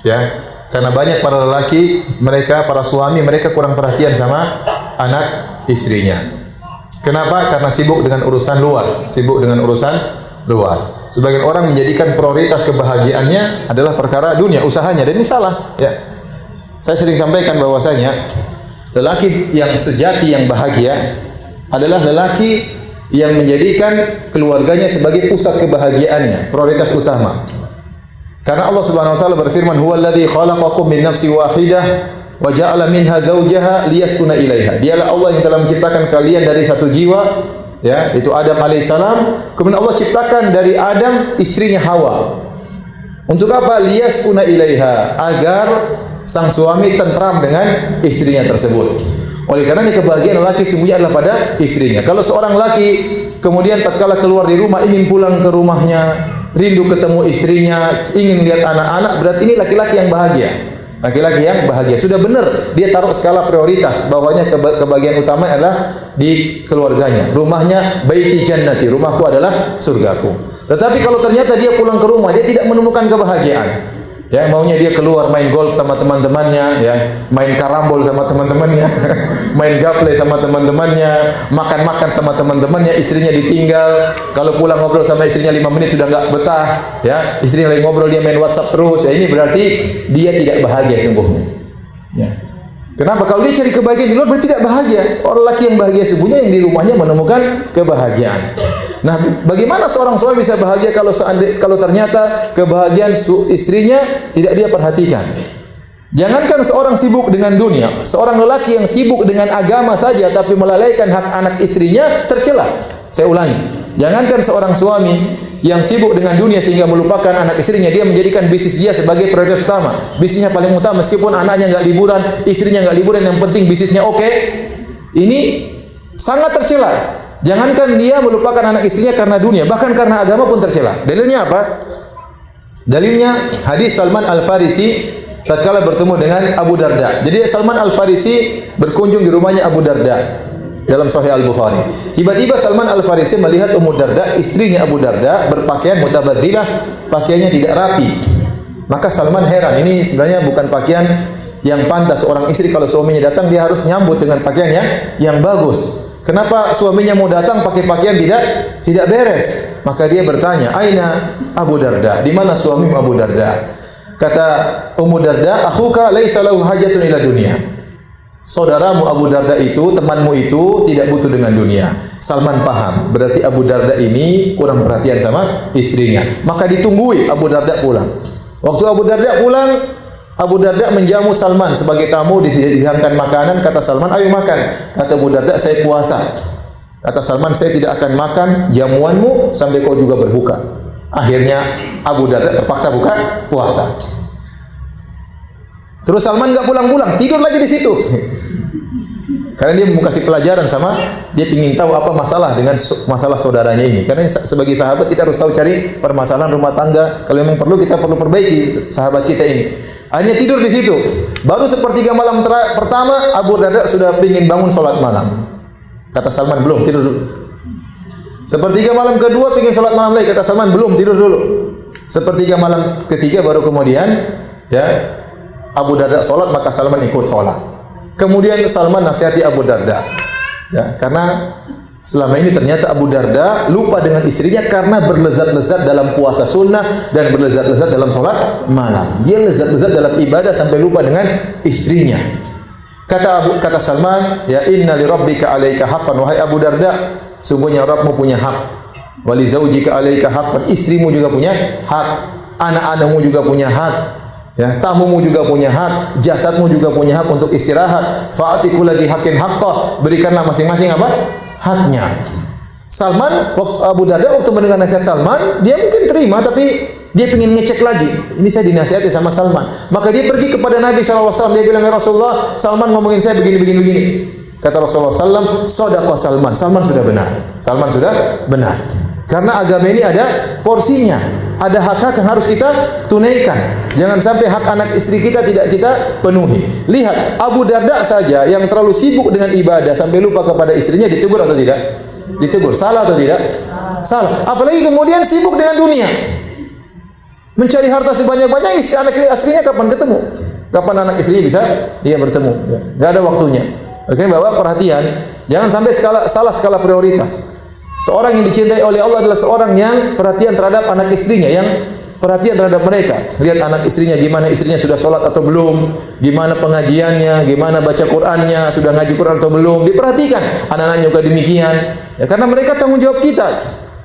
ya. Karena banyak para lelaki, mereka para suami, mereka kurang perhatian sama anak istrinya. Kenapa? Karena sibuk dengan urusan luar, sibuk dengan urusan luar. Sebagian orang menjadikan prioritas kebahagiaannya adalah perkara dunia, usahanya, dan ini salah. Ya, saya sering sampaikan bahwasanya lelaki yang sejati yang bahagia adalah lelaki yang menjadikan keluarganya sebagai pusat kebahagiaannya, prioritas utama. Karena Allah Subhanahu wa taala berfirman, "Huwallazi khalaqakum min nafsin wahidah wa ja'ala minha zawjaha liyaskuna ilaiha." Dialah Allah yang telah menciptakan kalian dari satu jiwa, ya, itu Adam alaihissalam. Kemudian Allah ciptakan dari Adam istrinya Hawa. Untuk apa? Liyaskuna ilaiha, agar sang suami tentram dengan istrinya tersebut. Oleh karenanya kebahagiaan lelaki sungguhnya adalah pada istrinya. Kalau seorang laki kemudian tatkala keluar di rumah ingin pulang ke rumahnya, rindu ketemu istrinya, ingin lihat anak-anak, berarti ini laki-laki yang bahagia. Laki-laki yang bahagia. Sudah benar dia taruh skala prioritas bahwanya kebahagiaan utama adalah di keluarganya. Rumahnya baiti jannati, rumahku adalah surgaku. Tetapi kalau ternyata dia pulang ke rumah dia tidak menemukan kebahagiaan. Ya, maunya dia keluar main golf sama teman-temannya, ya, main karambol sama teman-temannya, main gaple sama teman-temannya, makan-makan sama teman-temannya, istrinya ditinggal. Kalau pulang ngobrol sama istrinya 5 menit sudah enggak betah, ya. Istrinya lagi ngobrol dia main WhatsApp terus. Ya, ini berarti dia tidak bahagia sungguhnya. Ya. Kenapa? Kalau dia cari kebahagiaan di luar berarti tidak bahagia. Orang laki yang bahagia sungguhnya yang di rumahnya menemukan kebahagiaan. Nah, bagaimana seorang suami bisa bahagia kalau ternyata kebahagiaan istrinya tidak dia perhatikan? Jangankan seorang sibuk dengan dunia, seorang lelaki yang sibuk dengan agama saja tapi melalaikan hak anak istrinya tercela. Saya ulangi, jangankan seorang suami yang sibuk dengan dunia sehingga melupakan anak istrinya, dia menjadikan bisnis dia sebagai prioritas utama. Bisnisnya paling utama meskipun anaknya enggak liburan, istrinya enggak liburan, yang penting bisnisnya oke. Ini sangat tercela. Jangankan dia melupakan anak istrinya karena dunia, bahkan karena agama pun tercela. Dalilnya apa? Dalilnya hadis Salman Al-Farisi tatkala bertemu dengan Abu Darda. Jadi Salman Al-Farisi berkunjung di rumahnya Abu Darda dalam Sahih Al-Bukhari. Tiba-tiba Salman Al-Farisi melihat Ummu Darda, istrinya Abu Darda, berpakaian mutabaddilah, pakaiannya tidak rapi. Maka Salman heran, ini sebenarnya bukan pakaian yang pantas seorang istri. Kalau suaminya datang dia harus nyambut dengan pakaian yang bagus. Kenapa suaminya mau datang pakai pakaian tidak beres? Maka dia bertanya, "Aina Abu Darda? Di mana suamimu Abu Darda?" Kata Ummu Darda, "Akhuka laisa lahu hajatun ila dunya." Saudaramu Abu Darda itu, temanmu itu tidak butuh dengan dunia. Salman paham, berarti Abu Darda ini kurang perhatian sama istrinya. Maka ditunggui Abu Darda pulang. Waktu Abu Darda pulang, Abu Darda menjamu Salman sebagai tamu, dihidangkan makanan. Kata Salman, "Ayo makan." Kata Abu Darda, "Saya puasa." Kata Salman, "Saya tidak akan makan jamuanmu sampai kau juga berbuka." Akhirnya Abu Darda terpaksa buka puasa. Terus Salman enggak pulang-pulang, tidur lagi di situ. Karena dia mau kasih pelajaran sama, dia ingin tahu apa masalah dengan masalah saudaranya ini. Karena sebagai sahabat kita harus tahu cari permasalahan rumah tangga. Kalau memang perlu kita perlu perbaiki sahabat kita ini. Akhirnya tidur di situ. Baru sepertiga malam pertama Abu Darda sudah ingin bangun sholat malam. Kata Salman, "Belum, tidur dulu." Sepertiga malam kedua ingin sholat malam lagi. Kata Salman, "Belum, tidur dulu." Sepertiga malam ketiga baru kemudian ya Abu Darda sholat, maka Salman ikut sholat. Kemudian Salman nasihati Abu Darda, ya, karena selama ini ternyata Abu Darda lupa dengan istrinya karena berlezat-lezat dalam puasa sunnah dan berlezat-lezat dalam sholat malam. Dia lezat-lezat dalam ibadah sampai lupa dengan istrinya. Kata Salman, "Ya inna li rabbika 'alaika haqqan." Wahai Abu Darda, sungguhnya Rabbmu punya hak. Wa li zaujika 'alaika haqqan. Istrimu juga punya hak. Anak-anakmu juga punya hak. Ya, tamumu juga punya hak, jasadmu juga punya hak untuk istirahat. Fa'ati kulli haqqin haqqah. Berikanlah masing-masing apa? Haknya. Salman, waktu Abu Darda waktu mendengar nasihat Salman, dia mungkin terima tapi dia ingin ngecek lagi. Ini saya dinasihati sama Salman. Maka dia pergi kepada Nabi SAW. Dia bilang, "Ya Rasulullah, Salman ngomongin saya begini. Kata Rasulullah SAW, "Shadaqa Salman." Salman sudah benar. Salman sudah benar. Karena agama ini ada porsinya. Ada hak-hak yang harus kita tunaikan. Jangan sampai hak anak istri kita tidak kita penuhi. Lihat, Abu Darda saja yang terlalu sibuk dengan ibadah sampai lupa kepada istrinya, ditegur atau tidak? Ditegur. Salah atau tidak? Salah. Apalagi kemudian sibuk dengan dunia. Mencari harta sebanyak-banyak, anak istrinya kapan ketemu? Kapan anak istrinya bisa dia bertemu? Ya. Gak ada waktunya. Oke, Bapak perhatian, jangan sampai salah skala prioritas. Seorang yang dicintai oleh Allah adalah seorang yang perhatian terhadap anak istrinya, yang perhatian terhadap mereka. Lihat anak istrinya gimana, istrinya sudah sholat atau belum, gimana pengajiannya, gimana baca Qur'annya, sudah ngaji Qur'an atau belum. Diperhatikan. Anak-anaknya juga demikian. Ya, karena mereka tanggung jawab kita.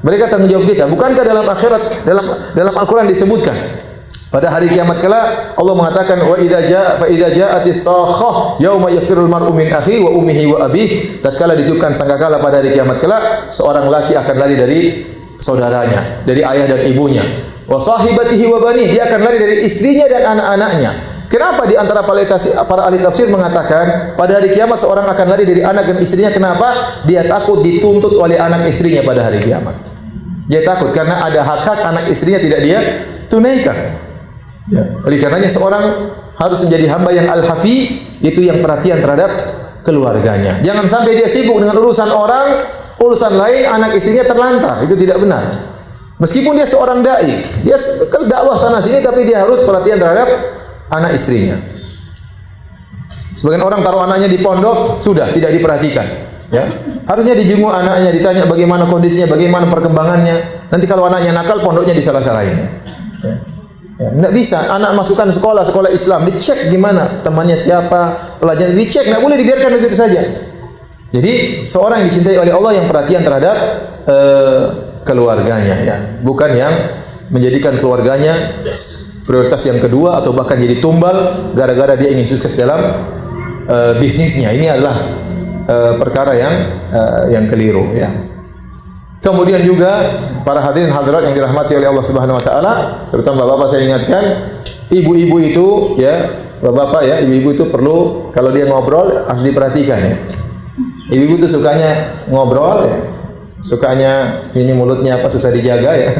Mereka tanggung jawab kita. Bukankah dalam akhirat, dalam Al-Qur'an disebutkan pada hari kiamat kala Allah mengatakan wa idza ja'atis sakhah yauma yafirul mar'u min akhi wa ummihi wa abihi. Tatkala ditiupkan sangkakala pada hari kiamat kala, seorang laki akan lari dari saudaranya, dari ayah dan ibunya. Wa sahibatihi wa bani, dia akan lari dari istrinya dan anak-anaknya. Kenapa di antara para ahli tafsir mengatakan pada hari kiamat seorang akan lari dari anak dan istrinya? Kenapa? Dia takut dituntut oleh anak istrinya pada hari kiamat. Dia takut karena ada hak-hak anak istrinya tidak dia tunaikan. Ya, oleh karenanya seorang harus menjadi hamba yang al-hafi, itu yang perhatian terhadap keluarganya. Jangan sampai dia sibuk dengan urusan orang, urusan lain, anak istrinya terlantar. Itu tidak benar. Meskipun dia seorang dai, dia dakwah sana sini, tapi dia harus perhatian terhadap anak istrinya. Sebagian orang taruh anaknya di pondok, sudah tidak diperhatikan. Ya, harusnya dijenguk anaknya, ditanya bagaimana kondisinya, bagaimana perkembangannya. Nanti kalau anaknya nakal, pondoknya disalah-salahin. Ya. Ya, tidak bisa. Anak masukkan sekolah Islam, dicek gimana temannya siapa, pelajaran dicek, tidak boleh dibiarkan begitu saja. Jadi seorang yang dicintai oleh Allah yang perhatian terhadap keluarganya, ya, bukan yang menjadikan keluarganya prioritas yang kedua atau bahkan jadi tumbal gara-gara dia ingin sukses dalam bisnisnya. Ini adalah perkara yang keliru, ya. Kemudian juga para hadirin hadirat yang dirahmati oleh Allah Subhanahu wa taala, terutama bapak-bapak, saya ingatkan, ibu-ibu itu ya, bapak-bapak ya, ibu-ibu itu perlu kalau dia ngobrol harus diperhatikan ya. Ibu-ibu itu sukanya ngobrol ya. Sukanya ini mulutnya apa susah dijaga ya.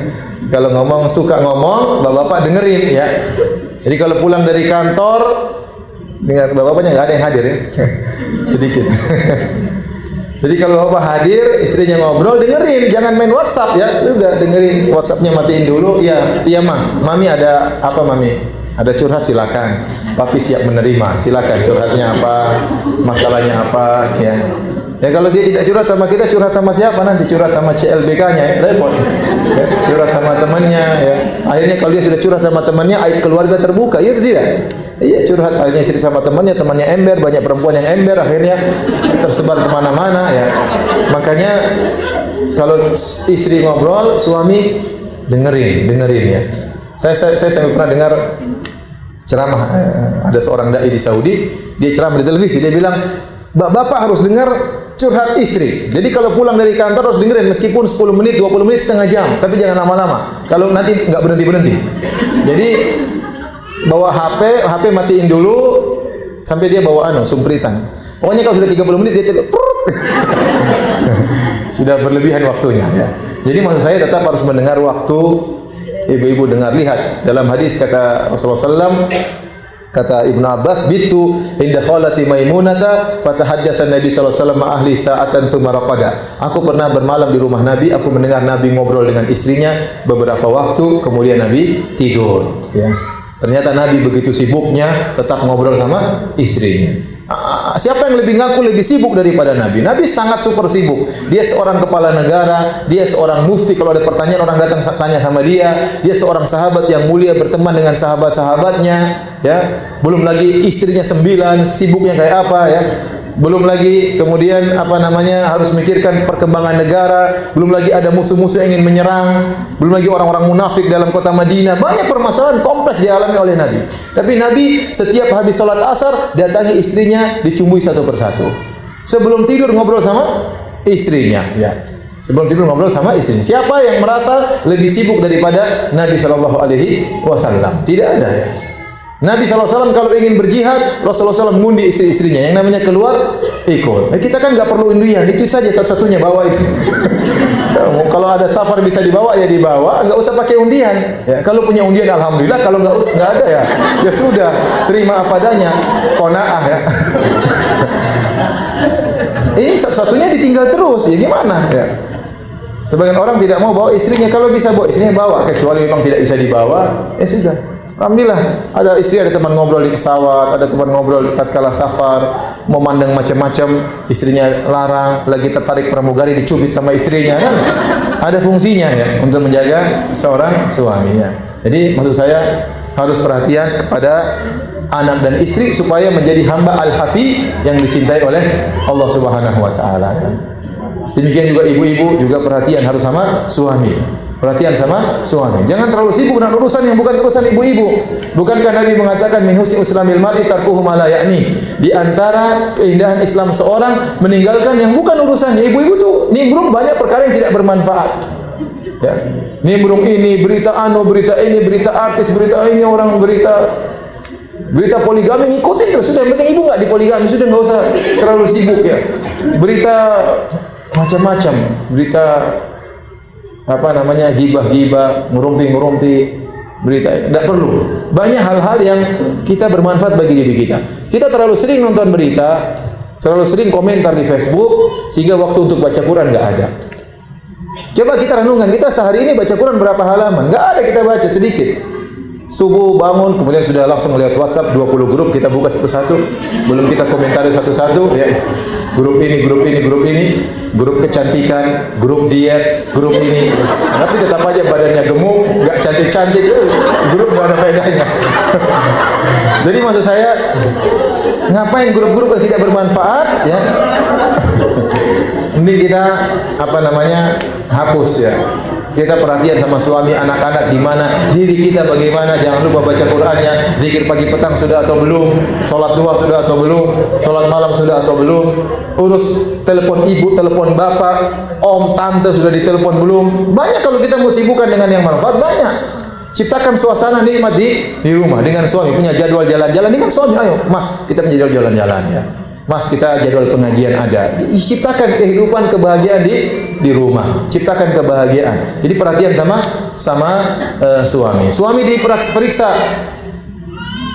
Kalau ngomong suka ngomong, bapak-bapak dengerin ya. Jadi kalau pulang dari kantor dengar bapak-bapaknya enggak ada yang hadir ya. Sedikit. Jadi kalau bapak hadir, istrinya ngobrol, dengerin, jangan main WhatsApp ya. Udah dengerin, WhatsAppnya matiin dulu. Iya, iya mami ada apa mami? Ada curhat silakan. Papi siap menerima. Silakan curhatnya apa, masalahnya apa ya. Ya kalau dia tidak curhat sama kita, curhat sama siapa nanti? Curhat sama CLBK-nya ya, repot. Ya, curhat sama temannya ya. Akhirnya kalau dia sudah curhat sama temannya, aib keluarga terbuka. Iya atau tidak? Iya, curhat akhirnya cerita sama temannya ember, banyak perempuan yang ember, akhirnya tersebar kemana-mana ya. Makanya kalau istri ngobrol, suami dengerin ya. Saya pernah dengar ceramah, ada seorang dai di Saudi, dia ceramah di televisi, dia bilang bapak harus dengar curhat istri. Jadi kalau pulang dari kantor harus dengerin meskipun 10 menit, 20 menit, setengah jam, tapi jangan lama-lama. Kalau nanti nggak berhenti. Jadi bawa HP matiin dulu sampai dia bawa sumpritan. Pokoknya kalau sudah 30 menit dia tidur. Sudah berlebihan waktunya ya. Jadi maksud saya tetap harus mendengar waktu ibu-ibu dengar. Lihat dalam hadis kata Rasulullah SAW, kata Ibnu Abbas, bitu inda khalati Maimunata fatahaddatsa Nabi sallallahu alaihi wasallam ahli sa'atan tsumma raqada. Aku pernah bermalam di rumah Nabi, aku mendengar Nabi ngobrol dengan istrinya beberapa waktu, kemudian Nabi tidur ya. Ternyata Nabi begitu sibuknya tetap ngobrol sama istrinya. Siapa yang lebih ngaku lebih sibuk daripada Nabi? Nabi sangat super sibuk. Dia seorang kepala negara, dia seorang mufti. Kalau ada pertanyaan orang datang tanya sama dia. Dia seorang sahabat yang mulia berteman dengan sahabat-sahabatnya. Ya, belum lagi istrinya 9, sibuknya kayak apa ya? Belum lagi kemudian harus mikirkan perkembangan negara, belum lagi ada musuh-musuh yang ingin menyerang, belum lagi orang-orang munafik dalam kota Madinah. Banyak permasalahan kompleks dialami oleh Nabi. Tapi Nabi setiap habis sholat asar datangi istrinya, dicumbui satu persatu. Sebelum tidur ngobrol sama istrinya, ya. Sebelum tidur ngobrol sama istrinya. Siapa yang merasa lebih sibuk daripada Nabi Shallallahu Alaihi Wasallam? Tidak ada ya. Nabi SAW kalau ingin berjihad, Rasulullah SAW mengundi istri-istrinya. Yang namanya keluar, ikut. Kita kan nggak perlu undian, itu saja satu-satunya bawa itu. Kalau ada safar bisa dibawa ya dibawa, nggak usah pakai undian. Ya, kalau punya undian alhamdulillah, kalau nggak ada ya sudah terima apa adanya, qanaah ya. Ini satu-satunya ditinggal terus, ya gimana ya? Sebagian orang tidak mau bawa istrinya, kalau bisa bawa istrinya bawa, kecuali memang tidak bisa dibawa, ya sudah. Alhamdulillah, ada istri, ada teman ngobrol di pesawat, ada teman ngobrol tatkala safar, memandang macam-macam, istrinya larang, lagi tertarik pramugari dicubit sama istrinya kan. Ada fungsinya ya untuk menjaga seorang suami ya. Jadi maksud saya harus perhatian kepada anak dan istri supaya menjadi hamba al-hafi yang dicintai oleh Allah Subhanahu wa taala ya. Demikian juga ibu-ibu juga perhatian harus sama suami. Perhatian sama suami. Jangan terlalu sibuk dengan urusan yang bukan urusan ibu-ibu. Bukankah Nabi mengatakan min husni islamil mar'i tarkuhu ma la ya'ni? Di antara keindahan Islam seorang meninggalkan yang bukan urusannya. Ibu-ibu tuh nimbrung banyak perkara yang tidak bermanfaat. Ya. Nimbrung ini, berita ini, berita artis, berita ini, orang berita poligami ngikutin terus. Sudah, yang penting ibu enggak dipoligami, sudah enggak usah terlalu sibuk ya. Berita macam-macam, berita gibah-gibah, ngurumpi, berita tidak perlu. Banyak hal-hal yang kita bermanfaat bagi diri kita. Kita terlalu sering nonton berita, terlalu sering komentar di Facebook, sehingga waktu untuk baca Quran nggak ada. Coba kita renungkan, kita sehari ini baca Quran berapa halaman? Nggak ada, kita baca sedikit. Subuh bangun, kemudian sudah langsung melihat WhatsApp 20 grup, kita buka satu-satu, belum kita komentari satu-satu ya. Grup ini, grup kecantikan, grup diet, grup ini. Tapi tetap aja badannya gemuk, nggak cantik-cantik, grup nggak ada faedahnya. Jadi maksud saya, ngapain grup-grup yang tidak bermanfaat ya? Mending kita hapus ya. Kita perhatian sama suami, anak-anak di mana, diri kita bagaimana. Jangan lupa baca Qur'annya, zikir pagi petang sudah atau belum, salat duha sudah atau belum, salat malam sudah atau belum, urus telepon ibu, telepon bapak, om, tante sudah ditelepon belum. Banyak kalau kita mau sibukkan dengan yang manfaat, banyak. Ciptakan suasana nikmat di rumah dengan suami, punya jadwal jalan-jalan dengan suami. Ayo, Mas, kita punya jadwal jalan-jalan ya. Mas, kita jadwal pengajian ada. Ciptakan kehidupan kebahagiaan di rumah. Ciptakan kebahagiaan. Jadi perhatian sama suami. Suami diperiksa.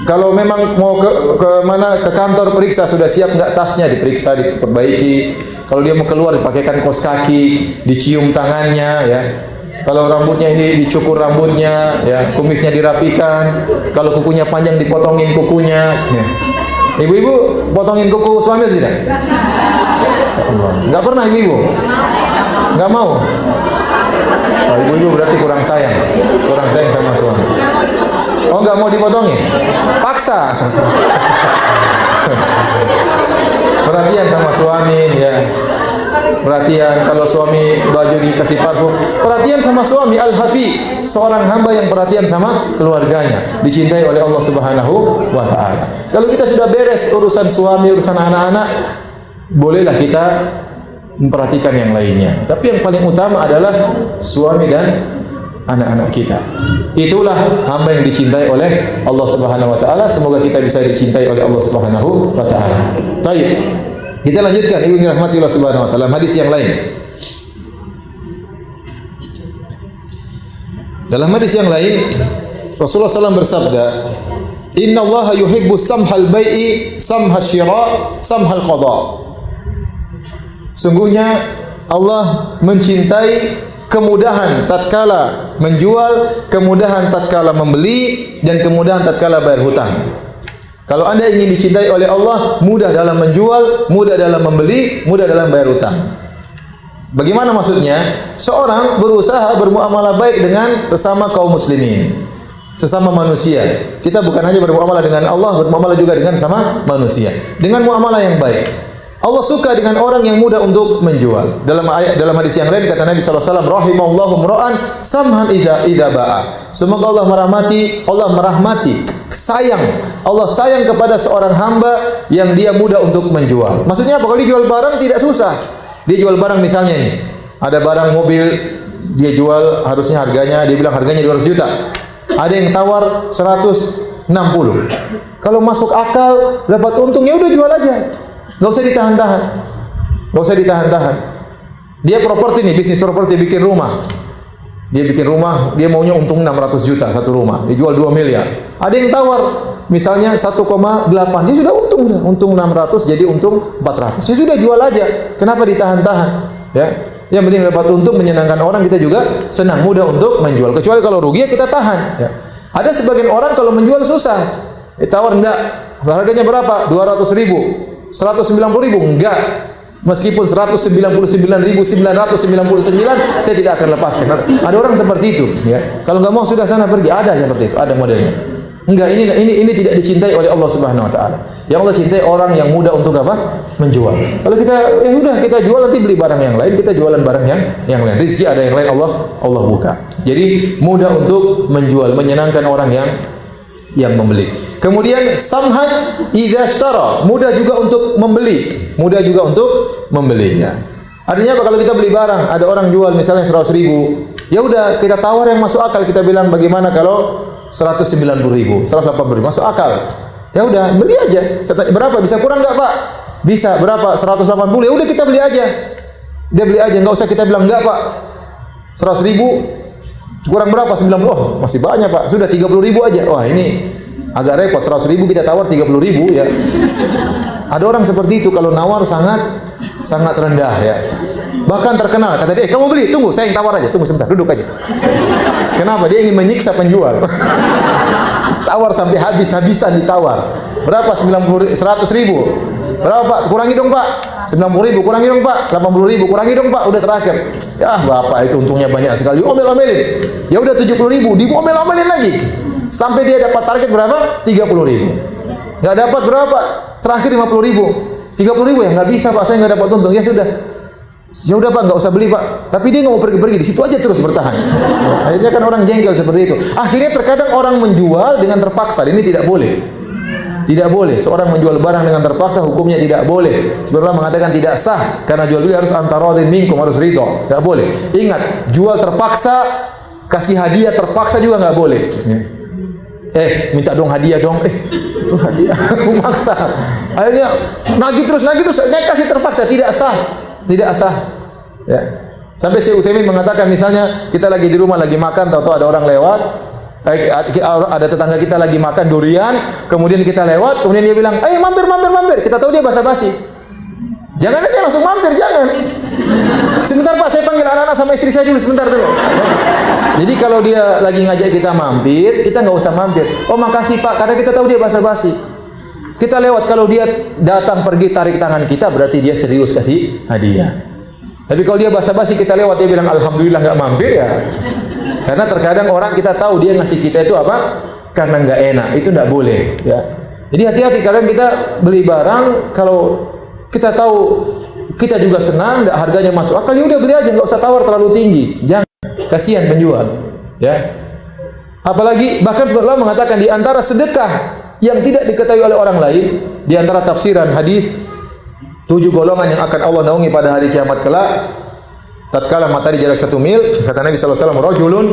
Kalau memang mau ke kantor periksa, sudah siap enggak tasnya, diperiksa, diperbaiki. Kalau dia mau keluar dipakaikan kaos kaki, dicium tangannya ya. Kalau rambutnya ini dicukur rambutnya ya, kumisnya dirapikan. Kalau kukunya panjang dipotongin kukunya ya. Ibu-ibu potongin kuku suami atau tidak? Enggak pernah ibu-ibu? Enggak mau? Oh, ibu-ibu berarti kurang sayang sama suami. Oh, enggak mau dipotongin? Paksa. Perhatian sama suami ya. Perhatian kalau suami baju dikasih parfum. Perhatian sama suami al-hafi, seorang hamba yang perhatian sama keluarganya, dicintai oleh Allah Subhanahu wa taala. Kalau kita sudah beres urusan suami, urusan anak-anak, bolehlah kita memperhatikan yang lainnya. Tapi yang paling utama adalah suami dan anak-anak kita. Itulah hamba yang dicintai oleh Allah Subhanahu wa taala. Semoga kita bisa dicintai oleh Allah Subhanahu wa taala. Baik. Kita lanjutkan, ibu yang dirahmati Allah Subhanahu wa taala, hadis yang lain. Dalam hadis yang lain, Rasulullah SAW bersabda, "Inna Allah yuhibbu samhal bai'i, samhal syira, samhal qada." Sungguhnya Allah mencintai kemudahan tatkala menjual, kemudahan tatkala membeli, dan kemudahan tatkala bayar hutang. Kalau Anda ingin dicintai oleh Allah, mudah dalam menjual, mudah dalam membeli, mudah dalam bayar hutang. Bagaimana maksudnya? Seorang berusaha bermuamalah baik dengan sesama kaum muslimin, sesama manusia. Kita bukan hanya bermuamalah dengan Allah, bermuamalah juga dengan sama manusia. Dengan muamalah yang baik. Allah suka dengan orang yang mudah untuk menjual. Dalam hadis yang lain kata Nabi SAW, rahimallahu mra'an samhan idza ba'a. Semoga Allah merahmati, sayang. Allah sayang kepada seorang hamba yang dia mudah untuk menjual. Maksudnya apa? Kalau dia jual barang tidak susah. Dia jual barang misalnya nih, ada barang mobil dia jual harusnya harganya, dia bilang harganya 200 juta. Ada yang tawar 160. Kalau masuk akal, dapat untung, ya udah jual aja. Gak usah ditahan-tahan. Dia properti nih, bisnis properti, bikin rumah. Dia maunya untung 600 juta satu rumah. Dia jual 2 miliar. Ada yang tawar, misalnya 1,8. Dia sudah untung 600 jadi untung 400. Ya sudah jual aja. Kenapa ditahan-tahan? Ya. Yang penting dapat untung, menyenangkan orang, kita juga senang, mudah untuk menjual. Kecuali kalau rugi ya kita tahan. Ya. Ada sebagian orang kalau menjual susah. Tawar enggak. Harganya berapa? 200.000, 190.000 enggak. Meskipun 199.999 saya tidak akan lepaskan. Ada orang seperti itu, ya. Kalau enggak mau sudah sana pergi. Ada seperti itu, ada modelnya. Enggak, ini tidak dicintai oleh Allah Subhanahu wa taala. Yang Allah cintai orang yang mudah untuk apa? Menjual. Kalau kita udah kita jual, nanti beli barang yang lain, kita jualan barang yang lain. Rezeki ada yang lain, Allah buka. Jadi mudah untuk menjual, menyenangkan orang yang membeli. Kemudian samhan idza ishtara, mudah juga untuk membeli. Mudah juga untuk membelinya. Artinya apa? Kalau kita beli barang, ada orang jual misalnya 100.000, ya udah kita tawar yang masuk akal. Kita bilang bagaimana kalau 190.000, 180.000 masuk akal. Ya udah beli aja. Berapa? Bisa kurang enggak, Pak? Bisa. Berapa? 180. Ya udah kita beli aja. Dia beli aja, enggak usah kita bilang enggak, Pak. 100.000 kurang berapa? 90. Oh, masih banyak, Pak. Sudah 30.000 aja. Wah, ini agak repot. 100.000 kita tawar 30.000 ya. Ada orang seperti itu kalau nawar sangat rendah ya. Bahkan terkenal kata dia, kamu beli, tunggu, saya yang tawar aja, tunggu sebentar, duduk aja. Kenapa? Dia ingin menyiksa penjual. Tawar sampai habis-habisan ditawar. Berapa? 100.000. Berapa, Pak? Kurangi dong, Pak. 90.000, kurangi dong, Pak. 80.000, kurangi dong, Pak. Udah terakhir. Ya, Bapak itu untungnya banyak sekali. Omel-omelin. Ya udah 70.000, diomel-omelin lagi. Sampai dia dapat target berapa? 30.000. Enggak dapat berapa? Terakhir 50.000. 30.000 ya? Enggak bisa, Pak. Saya enggak dapat untung. Ya sudah. Ya udah, Pak, enggak usah beli, Pak. Tapi dia enggak mau pergi-pergi, di situ aja terus bertahan. Akhirnya kan orang jengkel seperti itu. Akhirnya terkadang orang menjual dengan terpaksa. Ini tidak boleh. Tidak boleh. Seorang menjual barang dengan terpaksa, hukumnya tidak boleh. Sebenarnya mengatakan tidak sah karena jual beli harus antaradin minkum, harus ridho. Enggak boleh. Ingat, jual terpaksa, kasih hadiah terpaksa juga enggak boleh. Minta dong hadiah dong. Hadiah memaksa. Akhirnya nagih terus, kasih terpaksa, tidak sah. Tidak sah. Ya. Sampai Syekh Utsaimin mengatakan misalnya kita lagi di rumah lagi makan, tahu-tahu ada orang lewat, ada tetangga kita lagi makan durian, kemudian kita lewat, kemudian dia bilang, mampir. Kita tahu dia basa-basi. Jangan nanti langsung mampir, jangan. Sebentar, Pak, saya panggil anak-anak sama istri saya dulu sebentar dulu. Jadi kalau dia lagi ngajak kita mampir, kita nggak usah mampir. Oh, makasih, Pak, karena kita tahu dia basa-basi. Kita lewat, kalau dia datang pergi tarik tangan kita, berarti dia serius kasih hadiah. Tapi kalau dia basa-basi kita lewat, dia bilang alhamdulillah nggak mampir ya. Karena terkadang orang kita tahu dia ngasih kita itu apa? Karena nggak enak, itu nggak boleh. Ya. Jadi hati-hati, kadang kita beli barang kalau kita tahu kita juga senang, harganya masuk akal, ya udah beli aja, nggak usah tawar terlalu tinggi. Jangan, kasihan penjual. Ya. Apalagi bahkan sebenarnya mengatakan di antara sedekah yang tidak diketahui oleh orang lain, di antara tafsiran hadis 7 golongan yang akan Allah naungi pada hari kiamat kelak tatkala matahari jarak 1 mil, kata Nabi sallallahu alaihi wasallam, rajulun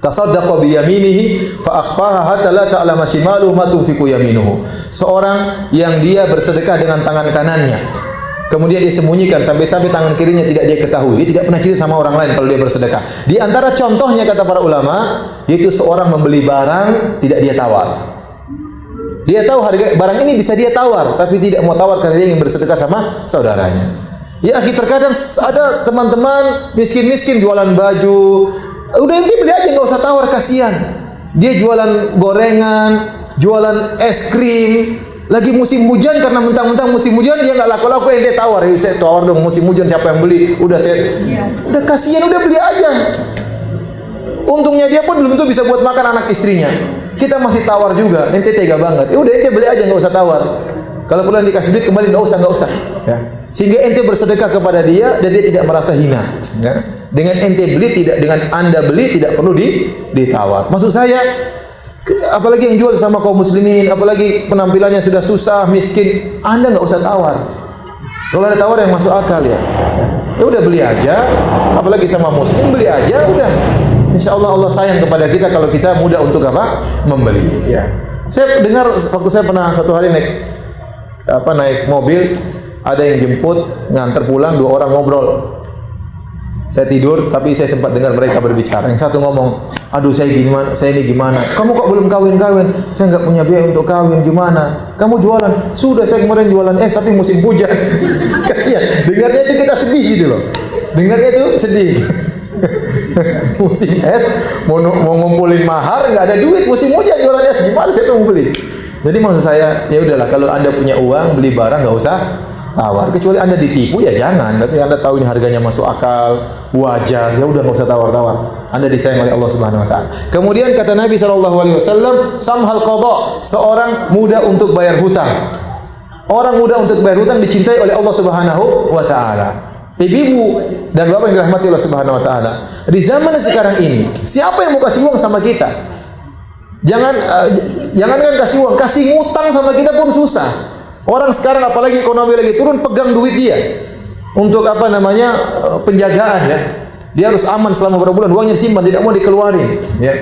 tasaddaqa bi yaminihi fa akhfaha hatta la ta'lama shimaluhu ma tunfiqu yaminuhu. Seorang yang dia bersedekah dengan tangan kanannya, kemudian dia sembunyikan sampai-sampai tangan kirinya tidak dia ketahui. Dia tidak pernah cerita sama orang lain kalau dia bersedekah. Di antara contohnya kata para ulama, yaitu seorang membeli barang tidak dia tawar. Dia tahu harga barang ini bisa dia tawar, tapi tidak mau tawar karena dia ingin bersedekah sama saudaranya. Ya, terkadang ada teman-teman miskin-miskin jualan baju, udah ente beli aja, nggak usah tawar, kasihan. Dia jualan gorengan, jualan es krim, lagi musim hujan, karena mentang-mentang musim hujan dia nggak laku-laku, ente tawar, ya saya tawar dong, musim hujan siapa yang beli? Udah kasihan, udah beli aja. Untungnya dia pun belum tentu bisa buat makan anak istrinya. Kita masih tawar juga, ente tega banget. Ya udah ente beli aja, nggak usah tawar. Kalau perlu nanti kasih duit kembali, nggak usah. Ya. Sehingga ente bersedekah kepada dia dan dia tidak merasa hina. Ya. Dengan ente beli tidak, dengan anda beli tidak perlu ditawar. Maksud saya, apalagi yang jual sama kaum muslimin, apalagi penampilannya sudah susah, miskin, anda nggak usah tawar. Kalau ada tawar yang masuk akal ya. Ya udah beli aja, apalagi sama muslim beli aja, udah. Insya Allah Allah sayang kepada kita kalau kita mudah untuk apa? Membeli. Ya. Saya dengar waktu saya pernah suatu hari naik mobil, ada yang jemput, nganter pulang, 2 orang ngobrol. Saya tidur, tapi saya sempat dengar mereka berbicara. Yang satu ngomong, aduh saya ini gimana? Kamu kok belum kawin? Saya nggak punya biaya untuk kawin, gimana? Kamu jualan? Sudah, saya kemarin jualan es, tapi musim hujan. Kasihan. Dengarnya itu kita sedih gitu loh. Dengarnya itu sedih. Musim es, mau ngumpulin mahar, nggak ada duit. Musim hujan jualan es, gimana saya ngumpulin? Jadi maksud saya, ya udahlah, kalau Anda punya uang, beli barang nggak usah tawar. Kecuali Anda ditipu ya jangan. Tapi Anda tahu ini harganya masuk akal, wajar, ya udah nggak usah tawar-tawar. Anda disayang oleh Allah Subhanahu Wa Taala. Kemudian kata Nabi SAW, samhal qadha, seorang mudah untuk bayar hutang. Orang mudah untuk bayar hutang dicintai oleh Allah Subhanahu Wa Taala. Ibu dan bapak yang dirahmati Allah Subhanahu Wa Taala. Di zaman sekarang ini, siapa yang mau kasih uang sama kita? Jangankan kasih uang, kasih ngutang sama kita pun susah. Orang sekarang apalagi ekonomi lagi turun, pegang duit dia untuk penjagaan ya. Dia harus aman selama beberapa bulan, uangnya disimpan, tidak mau dikeluarin ya.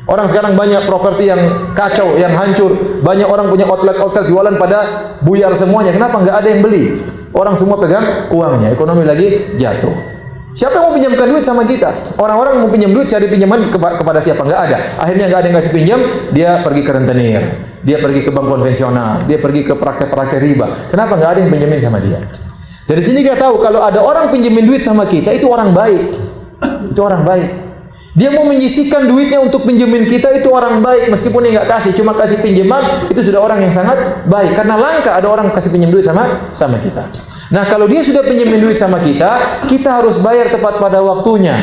Orang sekarang banyak properti yang kacau, yang hancur. Banyak orang punya outlet jualan pada buyar semuanya. Kenapa nggak ada yang beli? Orang semua pegang uangnya, ekonomi lagi jatuh. Siapa yang mau pinjamkan duit sama kita? Orang-orang mau pinjam duit, cari pinjaman kepada siapa? Nggak ada. Akhirnya nggak ada yang ngasih pinjam, dia pergi ke rentenir, dia pergi ke bank konvensional, dia pergi ke praktek-praktek riba. Kenapa nggak ada yang pinjamin sama dia? Dari sini kita tahu kalau ada orang pinjamin duit sama kita, itu orang baik. Itu orang baik. Dia mau menyisihkan duitnya untuk pinjamin kita, itu orang baik. Meskipun dia nggak kasih, cuma kasih pinjaman, itu sudah orang yang sangat baik. Karena langka ada orang kasih pinjam duit sama kita. Nah, kalau dia sudah pinjamin duit sama kita, kita harus bayar tepat pada waktunya.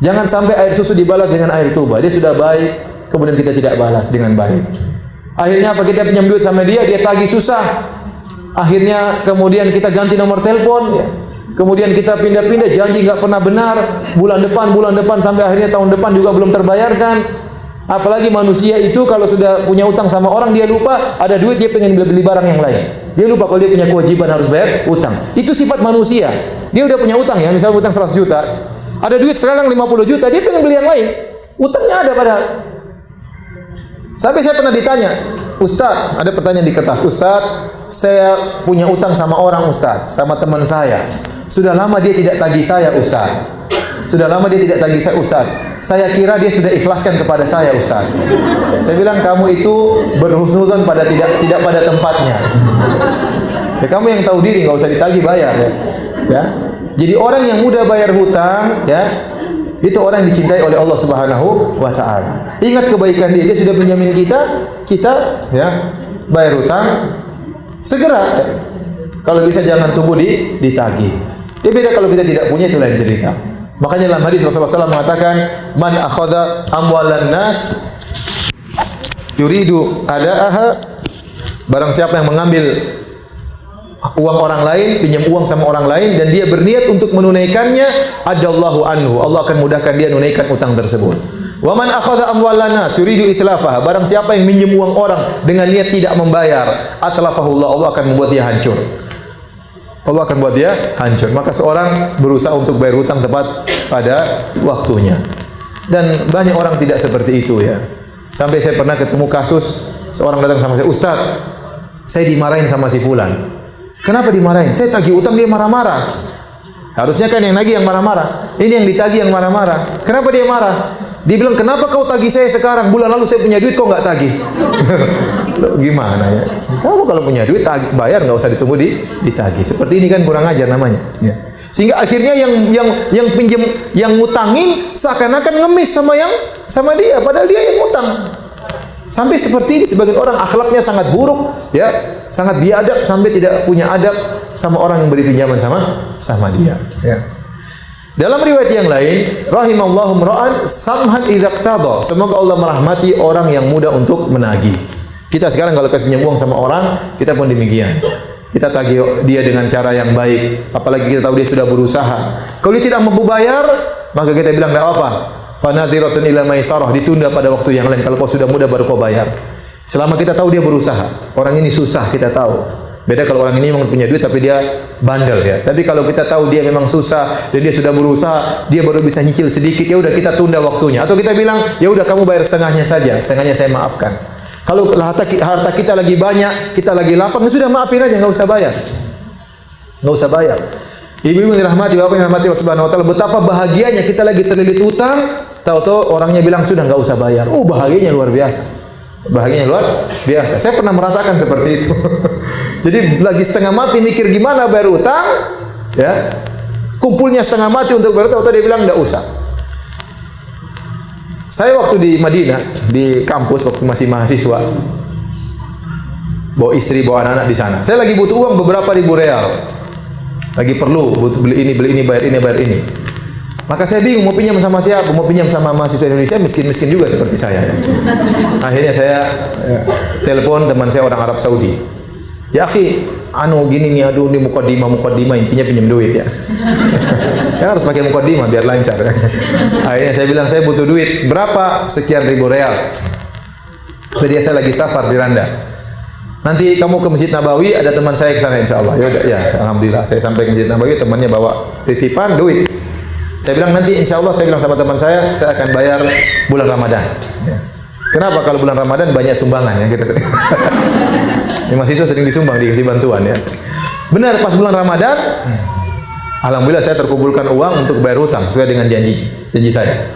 Jangan sampai air susu dibalas dengan air tuba. Dia sudah baik, kemudian kita tidak balas dengan baik. Akhirnya apa? Kita pinjam duit sama dia, dia tagih susah. Akhirnya kemudian kita ganti nomor telepon, ya. Kemudian kita pindah-pindah, janji nggak pernah benar. Bulan depan sampai akhirnya tahun depan juga belum terbayarkan. Apalagi manusia itu kalau sudah punya utang sama orang, dia lupa ada duit, dia pengen beli barang yang lain. Dia lupa kalau dia punya kewajiban harus bayar utang. Itu sifat manusia. Dia udah punya utang ya, misalnya utang 100 juta. Ada duit sekarang 50 juta, dia pengen beli yang lain. Utangnya ada padahal. Sampai saya pernah ditanya, Ustaz, ada pertanyaan di kertas, Ustaz, saya punya utang sama orang Ustaz, sama teman saya. Sudah lama dia tidak tagih saya Ustaz. Sudah lama dia tidak tagih saya Ustaz. Saya kira dia sudah ikhlaskan kepada saya Ustaz. Saya bilang kamu itu berhusnudzon pada tidak pada tempatnya. Ya, kamu yang tahu diri, nggak usah ditagih bayar ya. Ya. Jadi orang yang mudah bayar hutang ya, itu orang yang dicintai oleh Allah Subhanahu wa Ta'ala. Ingat kebaikan dia sudah pinjamin kita ya bayar hutang segera. Ya. Kalau bisa jangan tunggu ditagih. Ya beda kalau kita tidak punya, itu lain cerita. Makanya dalam hadis Rasulullah SAW mengatakan, man akhadha amwalan nas yuridu ada'aha, barang siapa yang mengambil uang orang lain, pinjam uang sama orang lain dan dia berniat untuk menunaikannya, adallahu anhu, Allah akan mudahkan dia menunaikan utang tersebut. Wa man akhadha amwalan nas yuridu itlafaha, barang siapa yang minjem uang orang dengan niat tidak membayar, atlafahullah, Allah akan membuat dia hancur. Allah akan buat dia hancur. Maka seorang berusaha untuk bayar hutang tepat pada waktunya. Dan banyak orang tidak seperti itu ya. Sampai saya pernah ketemu kasus seorang datang sama saya, Ustaz, saya dimarahin sama si fulan. Kenapa dimarahin? Saya tagih utang dia marah-marah. Harusnya kan yang nagih yang marah-marah. Ini yang ditagih yang marah-marah. Kenapa dia marah? Dia bilang, kenapa kau tagih saya sekarang? Bulan lalu saya punya duit, kau nggak tagih. Gimana ya? Kamu kalau punya duit, bayar, nggak usah ditunggu ditagih. Seperti ini kan kurang ajar namanya. Ya. Sehingga akhirnya yang pinjam, yang ngutangin seakan-akan ngemis sama dia, padahal dia yang ngutang. Sampai seperti ini sebagian orang akhlaknya sangat buruk, ya, sangat biadab, sampai tidak punya adab sama orang yang beri pinjaman sama dia. Ya. Dalam riwayat yang lain, rahimallahu mra'an samhan idza iqtada. Semoga Allah merahmati orang yang mudah untuk menagih. Kita sekarang kalau kasih pinjam uang sama orang, kita pun demikian. Kita tagih dia dengan cara yang baik, apalagi kita tahu dia sudah berusaha. Kalau dia tidak mampu bayar, maka kita bilang enggak apa-apa. Fanadhiratun ila maisarah, ditunda pada waktu yang lain. Kalau kau sudah mudah baru kau bayar. Selama kita tahu dia berusaha. Orang ini susah, kita tahu. Beda kalau orang ini memang punya duit tapi dia bandel ya. Tapi kalau kita tahu dia memang susah dan dia sudah berusaha, dia baru bisa nyicil sedikit, ya udah kita tunda waktunya. Atau kita bilang, ya udah kamu bayar setengahnya saja, setengahnya saya maafkan. Kalau harta kita lagi banyak, kita lagi lapang, ya sudah maafin aja, nggak usah bayar. Nggak usah bayar. Ibu-ibu yang dirahmati, bapak yang dirahmati Allah Subhanahu wa Ta'ala, betapa bahagianya kita lagi terlilit utang, tahu-tahu orangnya bilang sudah nggak usah bayar. Bahagianya luar biasa. Bahagianya luar biasa. Saya pernah merasakan seperti itu. Jadi lagi setengah mati mikir gimana bayar utang, ya. Kumpulnya setengah mati untuk bayar utang, dia bilang enggak usah. Saya waktu di Madinah, di kampus waktu masih mahasiswa, bawa istri, bawa anak-anak di sana. Saya lagi butuh uang beberapa ribu real. Lagi perlu, butuh beli ini, bayar ini, bayar ini. Maka saya bingung mau pinjam sama siapa, mau pinjam sama mahasiswa Indonesia miskin-miskin juga seperti saya. Akhirnya saya telepon teman saya orang Arab Saudi. Ya akhi, gini nih, aduh ini mukadimah, intinya pinjam duit ya. Kan harus pakai mukadimah biar lancar. Akhirnya saya bilang saya butuh duit, berapa? Sekian ribu real. Jadi saya lagi safar di Randa. Nanti kamu ke Masjid Nabawi, ada teman saya ke sana insyaallah. Ya udah, ya alhamdulillah saya sampai ke Masjid Nabawi, temannya bawa titipan duit. Saya bilang nanti insyaallah, saya bilang sama teman saya akan bayar bulan Ramadan. Ya. Kenapa? Kalau bulan Ramadan banyak sumbangan ya gitu. Ini mahasiswa sering disumbang, dikasih bantuan ya. Benar, pas bulan Ramadan, alhamdulillah saya terkumpulkan uang untuk bayar hutang sesuai dengan janji saya.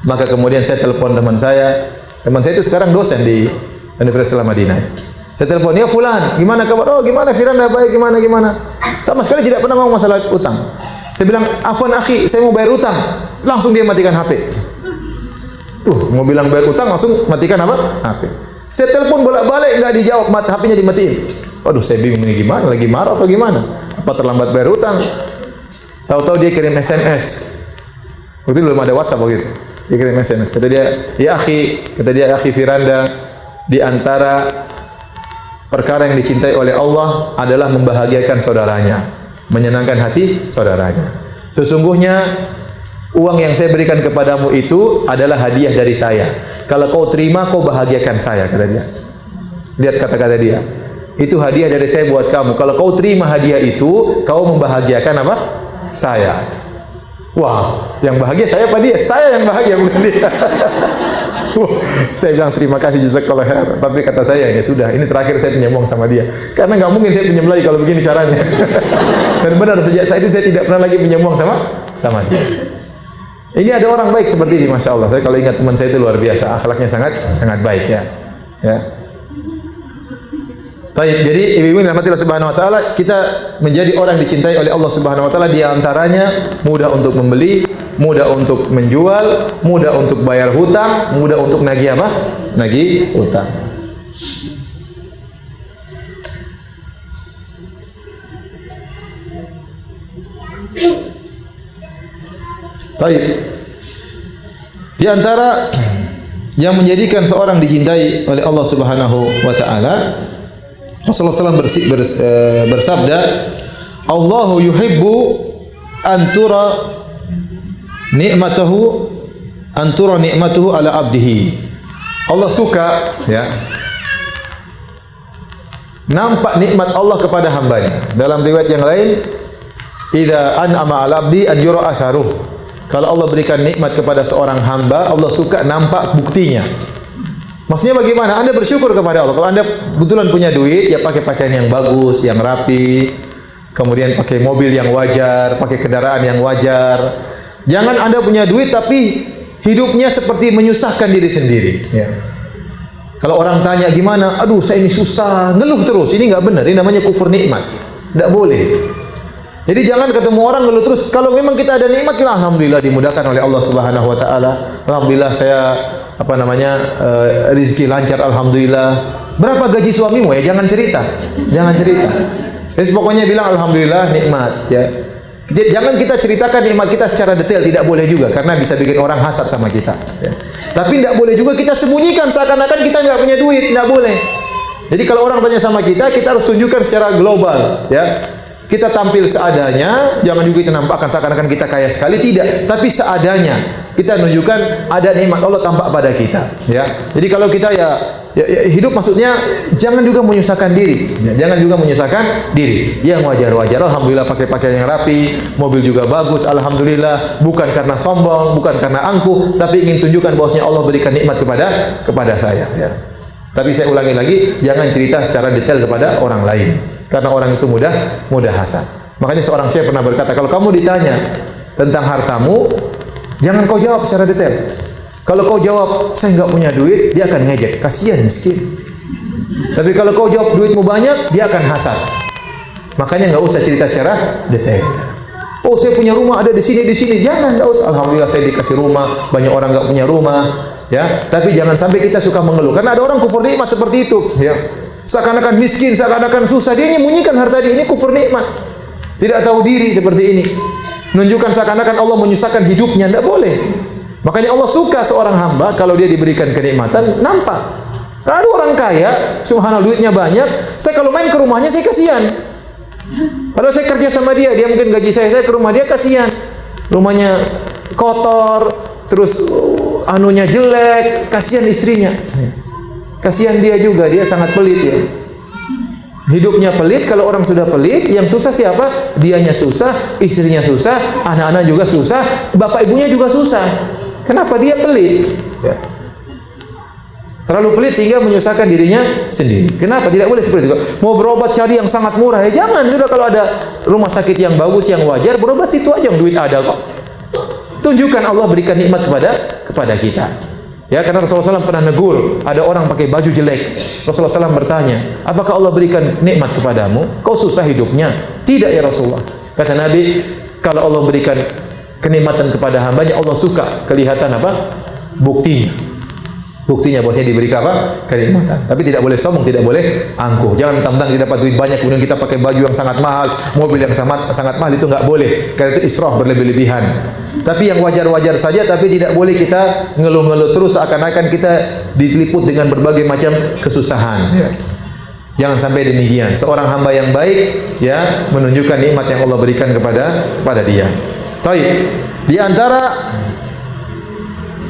Maka kemudian saya telepon teman saya itu sekarang dosen di Universitas Madinah. Saya telepon, ya fulan, gimana kabar? Oh gimana Firanda, baik, gimana? Sama sekali tidak pernah ngomong masalah utang. Saya bilang, afwan akhi, saya mau bayar utang. Langsung dia matikan HP. Mau bilang bayar utang, langsung matikan apa? HP. Saya telepon bolak-balik, nggak dijawab, HP-nya dimatiin. Waduh, saya bingung ini gimana, lagi marah atau gimana? Apa terlambat bayar utang? Tahu-tahu dia kirim SMS. Waktu itu belum ada WhatsApp begitu. Dia kirim SMS. Kata dia, ya akhi Firanda, di antara perkara yang dicintai oleh Allah adalah membahagiakan saudaranya, menyenangkan hati saudaranya. Sesungguhnya uang yang saya berikan kepadamu itu adalah hadiah dari saya. Kalau kau terima, kau bahagiakan saya, kata dia. Lihat kata-kata dia. Itu hadiah dari saya buat kamu. Kalau kau terima hadiah itu, kau membahagiakan apa? Saya. Wah, yang bahagia saya apa dia? Saya yang bahagia, bukan dia. Saya bilang terima kasih jazakallah khair. Tapi kata saya, ya sudah, ini terakhir saya pinjam uang sama dia. Karena nggak mungkin saya pinjam lagi kalau begini caranya. Dan benar, sejak saat itu saya tidak pernah lagi pinjam uang sama dia. Ini ada orang baik seperti ini, masya Allah. Saya kalau ingat teman saya itu luar biasa, akhlaknya sangat baik ya. Baik, jadi ibu-ibu yang dirahmati Allah Subhanahu wa taala, kita menjadi orang yang dicintai oleh Allah Subhanahu wa taala, di antaranya mudah untuk membeli, mudah untuk menjual, mudah untuk bayar hutang, mudah untuk nagih apa? Nagih hutang. Baik. Di antara yang menjadikan seorang dicintai oleh Allah Subhanahu wa taala, Rasulullah SAW bersabda, Allahu yuhibbu antura ni'matuhu ala abdihi. Allah suka ya nampak nikmat Allah kepada hambanya. Dalam riwayat yang lain, idza an'ama ala abdi an yura atharuh. Kalau Allah berikan nikmat kepada seorang hamba, Allah suka nampak buktinya. Maksudnya bagaimana? Anda bersyukur kepada Allah. Kalau Anda kebetulan punya duit, ya pakai pakaian yang bagus, yang rapi, kemudian pakai mobil yang wajar, pakai kendaraan yang wajar. Jangan Anda punya duit tapi hidupnya seperti menyusahkan diri sendiri. Ya. Kalau orang tanya gimana, aduh saya ini susah, ngeluh terus. Ini nggak benar. Ini namanya kufur nikmat. Nggak boleh. Jadi jangan ketemu orang ngeluh terus. Kalau memang kita ada nikmat, kita alhamdulillah dimudahkan oleh Allah Subhanahu wa taala. Alhamdulillah saya rezeki lancar, alhamdulillah. Berapa gaji suamimu ya? Jangan cerita. Jadi pokoknya bilang alhamdulillah nikmat ya. Jangan kita ceritakan nikmat kita secara detail, tidak boleh juga karena bisa bikin orang hasad sama kita ya. Tapi tidak boleh juga kita sembunyikan seakan-akan kita nggak punya duit, tidak boleh. Jadi kalau orang tanya sama kita harus tunjukkan secara global ya. Kita tampil seadanya, jangan juga kita nampakkan seakan-akan kita kaya sekali, tidak, tapi seadanya. Kita menunjukkan ada nikmat Allah tampak pada kita, ya. Jadi kalau kita ya hidup maksudnya jangan juga menyusahkan diri, ya. Jangan juga menyusahkan diri. Yang wajar-wajar, alhamdulillah pakai pakaian yang rapi, mobil juga bagus, alhamdulillah, bukan karena sombong, bukan karena angkuh, tapi ingin tunjukkan bahwasanya Allah berikan nikmat kepada saya, ya. Tapi saya ulangi lagi, jangan cerita secara detail kepada orang lain. Karena orang itu mudah hasad. Makanya seorang syekh pernah berkata, kalau kamu ditanya tentang hartamu, jangan kau jawab secara detail. Kalau kau jawab, saya nggak punya duit, dia akan ngejek, kasihan miskin. Tapi kalau kau jawab duitmu banyak, dia akan hasad. Makanya nggak usah cerita secara detail. Oh, saya punya rumah ada di sini, di sini. Jangan, enggak usah. Alhamdulillah saya dikasih rumah, banyak orang enggak punya rumah, ya. Tapi jangan sampai kita suka mengeluh. Karena ada orang kufur nikmat seperti itu, ya. Seakan-akan miskin, seakan-akan susah, dia menyembunyikan harta dia. Ini kufur nikmat. Tidak tahu diri seperti ini. Menunjukkan seakan-akan Allah menyusahkan hidupnya, enggak boleh. Makanya Allah suka seorang hamba kalau dia diberikan kenikmatan, nampak. Kalau ada orang kaya, subhanallah duitnya banyak, saya kalau main ke rumahnya saya kasihan. Padahal saya kerja sama dia, dia mungkin gaji saya ke rumah dia kasihan. Rumahnya kotor, terus anunya jelek, kasihan istrinya. Kasihan dia juga, dia sangat pelit ya. Hidupnya pelit, kalau orang sudah pelit, yang susah siapa? Dianya susah, istrinya susah, anak-anak juga susah, bapak ibunya juga susah. Kenapa dia pelit? Ya. Terlalu pelit sehingga menyusahkan dirinya sendiri. Kenapa? Tidak boleh seperti itu. Mau berobat cari yang sangat murah, ya jangan. Sudah kalau ada rumah sakit yang bagus, yang wajar, berobat situ aja, yang duit ada kok. Tunjukkan Allah berikan nikmat kepada kita. Ya, karena Rasulullah SAW pernah negur, ada orang pakai baju jelek. Rasulullah SAW bertanya, apakah Allah berikan nikmat kepadamu? Kau susah hidupnya? Tidak ya Rasulullah. Kata Nabi, kalau Allah berikan kenikmatan kepada hambanya, Allah suka kelihatan apa? Buktinya. Buktinya bahwasanya diberikan apa? Kenikmatan. Tapi tidak boleh sombong, tidak boleh angkuh. Jangan mentang-mentang kita dapat duit banyak kemudian kita pakai baju yang sangat mahal, mobil yang sangat mahal, itu enggak boleh. Karena itu israf, berlebih-lebihan. Tapi yang wajar-wajar saja, tapi tidak boleh kita ngeluh-ngeluh terus seakan-akan kita diliput dengan berbagai macam kesusahan. Ya. Jangan sampai demikian. Seorang hamba yang baik ya menunjukkan nikmat yang Allah berikan kepada dia. Baik. Di antara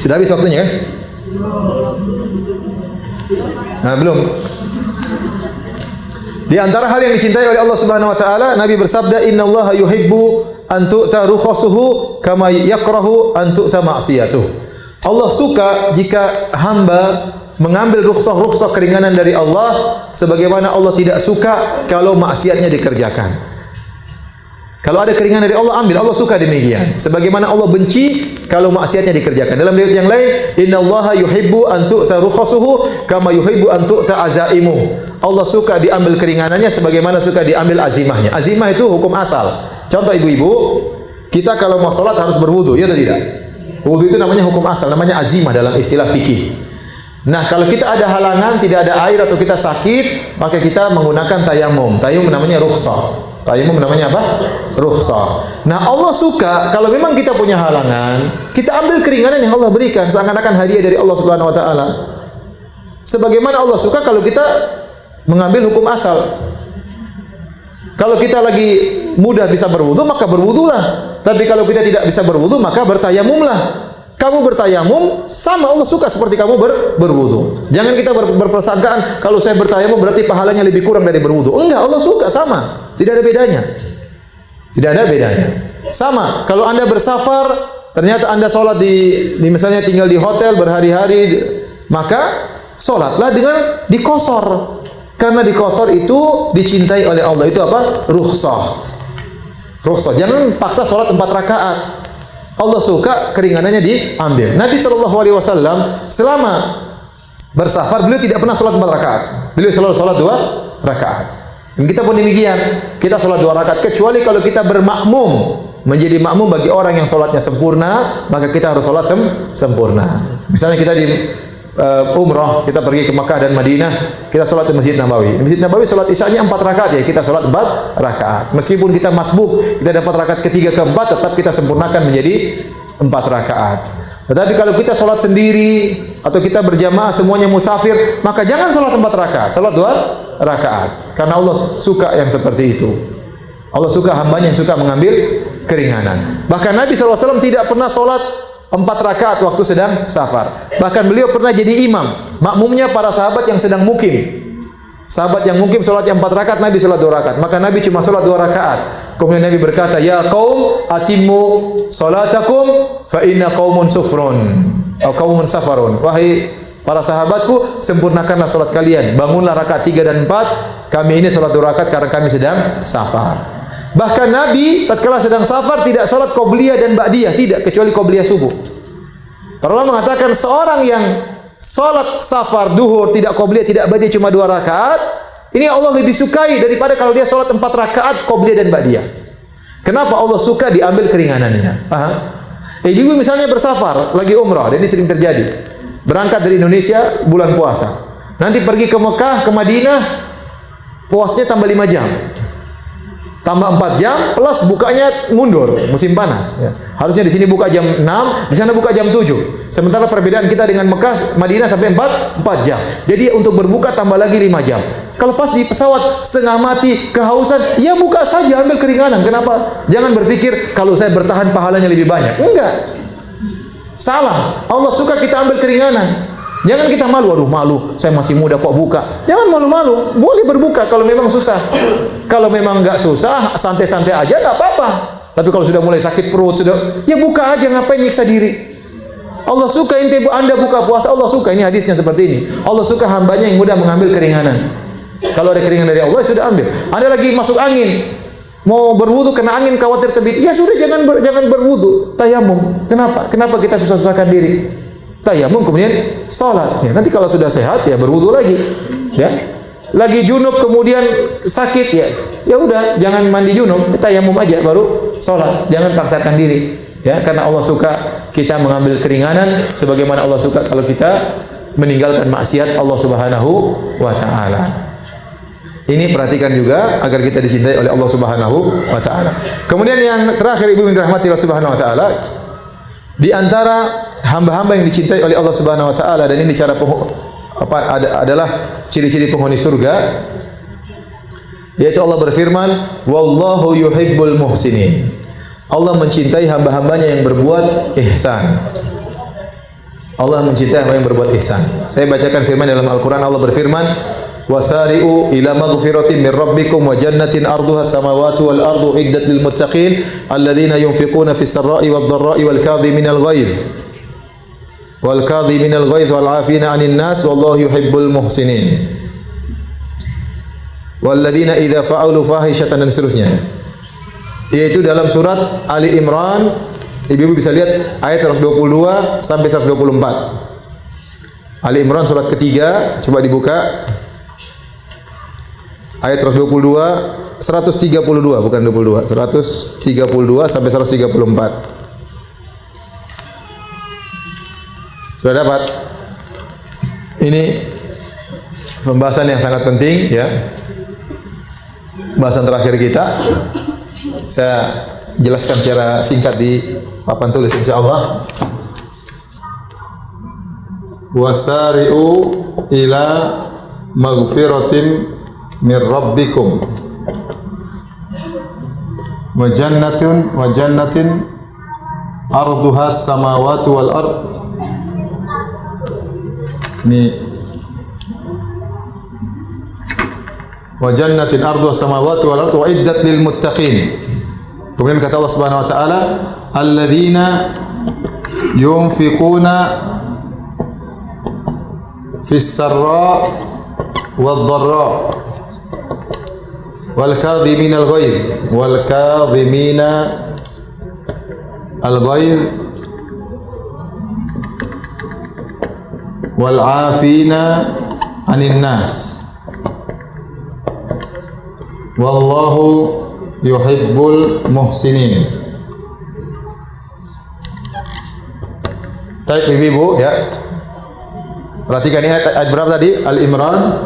sudah habis waktunya kan? Nah, belum. Di antara hal yang dicintai oleh Allah Subhanahu wa taala, Nabi bersabda, "Innallaha yuhibbu an tu'ta rukhasuhu kama yakrahu an tu'ta ma'siyatuh." Allah suka jika hamba mengambil rukhsah keringanan dari Allah, sebagaimana Allah tidak suka kalau maksiatnya dikerjakan. Kalau ada keringanan dari Allah, ambil. Allah suka demikian. Sebagaimana Allah benci kalau maksiatnya dikerjakan. Dalam riwayat yang lain, innallaha yuhibbu an tu'ta rukhasuhu kama yuhibbu an tu'ta azaimuh. Allah suka diambil keringanannya sebagaimana suka diambil azimahnya. Azimah itu hukum asal. Contoh ibu-ibu, kita kalau mau sholat harus berwudu, ya atau tidak? Wudu itu namanya hukum asal, namanya azimah dalam istilah fikih. Nah, kalau kita ada halangan, tidak ada air atau kita sakit, maka kita menggunakan tayamum. Tayamum namanya rukhsah. Tayamum namanya apa? Rukhsah. Nah, Allah suka kalau memang kita punya halangan, kita ambil keringanan yang Allah berikan seakan-akan hadiah dari Allah Subhanahu wa taala. Sebagaimana Allah suka kalau kita mengambil hukum asal. Kalau kita lagi mudah bisa berwudu, maka berwudulah. Tapi kalau kita tidak bisa berwudu, maka bertayamumlah. Kamu bertayamum sama Allah suka seperti kamu berwudu. Jangan kita berprasangkaan kalau saya bertayamum berarti pahalanya lebih kurang dari berwudu. Enggak, Allah suka sama. Tidak ada bedanya. Tidak ada bedanya. Sama. Kalau Anda bersafar, ternyata Anda sholat di misalnya tinggal di hotel berhari-hari, maka sholatlah dengan dikosor. Karena dikosor itu dicintai oleh Allah. Itu apa? Rukhsah. Rukhsah. Jangan paksa sholat 4 rakaat. Allah suka keringanannya diambil. Nabi SAW selama bersafar beliau tidak pernah sholat 4 rakaat. Beliau selalu sholat 2 rakaat. Dan kita pun demikian. Kita sholat 2 rakaat kecuali kalau kita bermakmum. Menjadi makmum bagi orang yang sholatnya sempurna, maka kita harus sholat sempurna. Misalnya kita di umrah, kita pergi ke Makkah dan Madinah, kita sholat di Masjid Nabawi. Di Masjid Nabawi sholat isya-nya 4 rakaat ya, kita sholat 4 rakaat. Meskipun kita masbuk, kita dapat rakaat ketiga keempat, tetap kita sempurnakan menjadi 4 rakaat. Tetapi kalau kita sholat sendiri atau kita berjamaah semuanya musafir, maka jangan sholat 4 rakaat, sholat 2 rakaat. Karena Allah suka yang seperti itu. Allah suka hambanya yang suka mengambil keringanan. Bahkan Nabi SAW tidak pernah sholat 4 rakaat waktu sedang safar. Bahkan beliau pernah jadi imam, makmumnya para sahabat yang sedang mukim. Sahabat yang mukim sholat 4 rakaat, Nabi sholat 2 rakaat. Maka Nabi cuma sholat 2 rakaat. Kemudian Nabi berkata, ya qaum atimmu salatakum fa inna qaumun sufrun atau qaumun safarun. Wahai para sahabatku, sempurnakanlah sholat kalian. Bangunlah rakaat 3 dan 4. Kami ini sholat 2 rakaat karena kami sedang safar. Bahkan Nabi tatkala sedang safar tidak sholat qobliyah dan ba'diyah, tidak, kecuali qobliyah subuh. Para ulama mengatakan seorang yang sholat safar duhur tidak qobliyah tidak ba'diyah cuma 2 rakaat, ini Allah lebih sukai daripada kalau dia sholat 4 rakaat qobliyah dan ba'diyah. Kenapa Allah suka diambil keringanannya? Ibu misalnya bersafar, lagi umrah, dan ini sering terjadi. Berangkat dari Indonesia bulan puasa. Nanti pergi ke Mekah, ke Madinah, puasnya tambah 5 jam. Tambah 4 jam plus bukanya mundur musim panas ya. Harusnya di sini buka jam 6, di sana buka jam 7. Sementara perbedaan kita dengan Mekah, Madinah sampai 4 jam. Jadi untuk berbuka tambah lagi 5 jam. Kalau pas di pesawat setengah mati, kehausan, ya buka saja, ambil keringanan. Kenapa? Jangan berpikir kalau saya bertahan pahalanya lebih banyak. Enggak. Salah. Allah suka kita ambil keringanan. Jangan kita malu, aduh malu, saya masih muda kok buka. Jangan malu-malu, boleh berbuka kalau memang susah. Kalau memang enggak susah, santai-santai aja enggak apa-apa. Tapi kalau sudah mulai sakit perut, ya buka aja, ngapain nyiksa diri. Allah suka Anda buka puasa, Allah suka. Ini hadisnya seperti ini. Allah suka hambanya yang mudah mengambil keringanan. Kalau ada keringanan dari Allah, sudah ambil. Anda lagi masuk angin, mau berwudu kena angin khawatir terbit. Ya sudah jangan berwudu, tayamum. Kenapa? Kenapa kita susah-susahkan diri? Tayamum kemudian salat. Ya, nanti kalau sudah sehat ya berwudu lagi. Ya. Lagi junub kemudian sakit ya udah jangan mandi junub, tayamum aja baru salat. Jangan paksakan diri. Ya, karena Allah suka kita mengambil keringanan sebagaimana Allah suka kalau kita meninggalkan maksiat Allah Subhanahu wa taala. Ini perhatikan juga agar kita dicintai oleh Allah Subhanahu wa taala. Kemudian yang terakhir Ibu yang dirahmati Allah Subhanahu wa taala, di antara hamba-hamba yang dicintai oleh Allah Subhanahu wa taala, dan ini cara adalah ciri-ciri penghuni surga, yaitu Allah berfirman, wallahu yuhibbul muhsinin. Allah mencintai hamba-hambanya yang berbuat ihsan. Allah mencintai hamba yang berbuat ihsan. Saya bacakan firman dalam Al-Qur'an. Allah berfirman, wasari'u ila maghfiratin min rabbikum wa jannatin arduha samawati wal ardu iddat lil muttaqin alladzina yunfiquna fis sarra'i wad dharra'i wal kadhiminal ghaidh wal 'afina 'anil nas wallahu yuhibbul muhsinin walladzina idza fa'alu fahishatan, dan seterusnya. Yaitu dalam surat Ali Imran, ibu-ibu bisa lihat ayat 122 sampai 124. Ali Imran surat ketiga, coba dibuka. Ayat 132, 132 bukan 22, 132 sampai 134. Sudah dapat? Ini pembahasan yang sangat penting ya. Pembahasan terakhir kita. Saya jelaskan secara singkat di papan tulis insyaallah. Wasari'u ila maghfiratin min rabbikum wa jannatin arduha samawati wal ard. Ini wa jannatin arduha samawati wal ard wa iddat lil muttaqin. Kemudian kata Allah Subhanahu wa taala, alladzina yunfiquna fis sarra wad dharra wal kadhimina al ghaidh wal 'afina 'anil nas wallahu yuhibbul muhsinin. Baik ibu-ibu ya. Perhatikan ini ayat berapa tadi? Al-Imran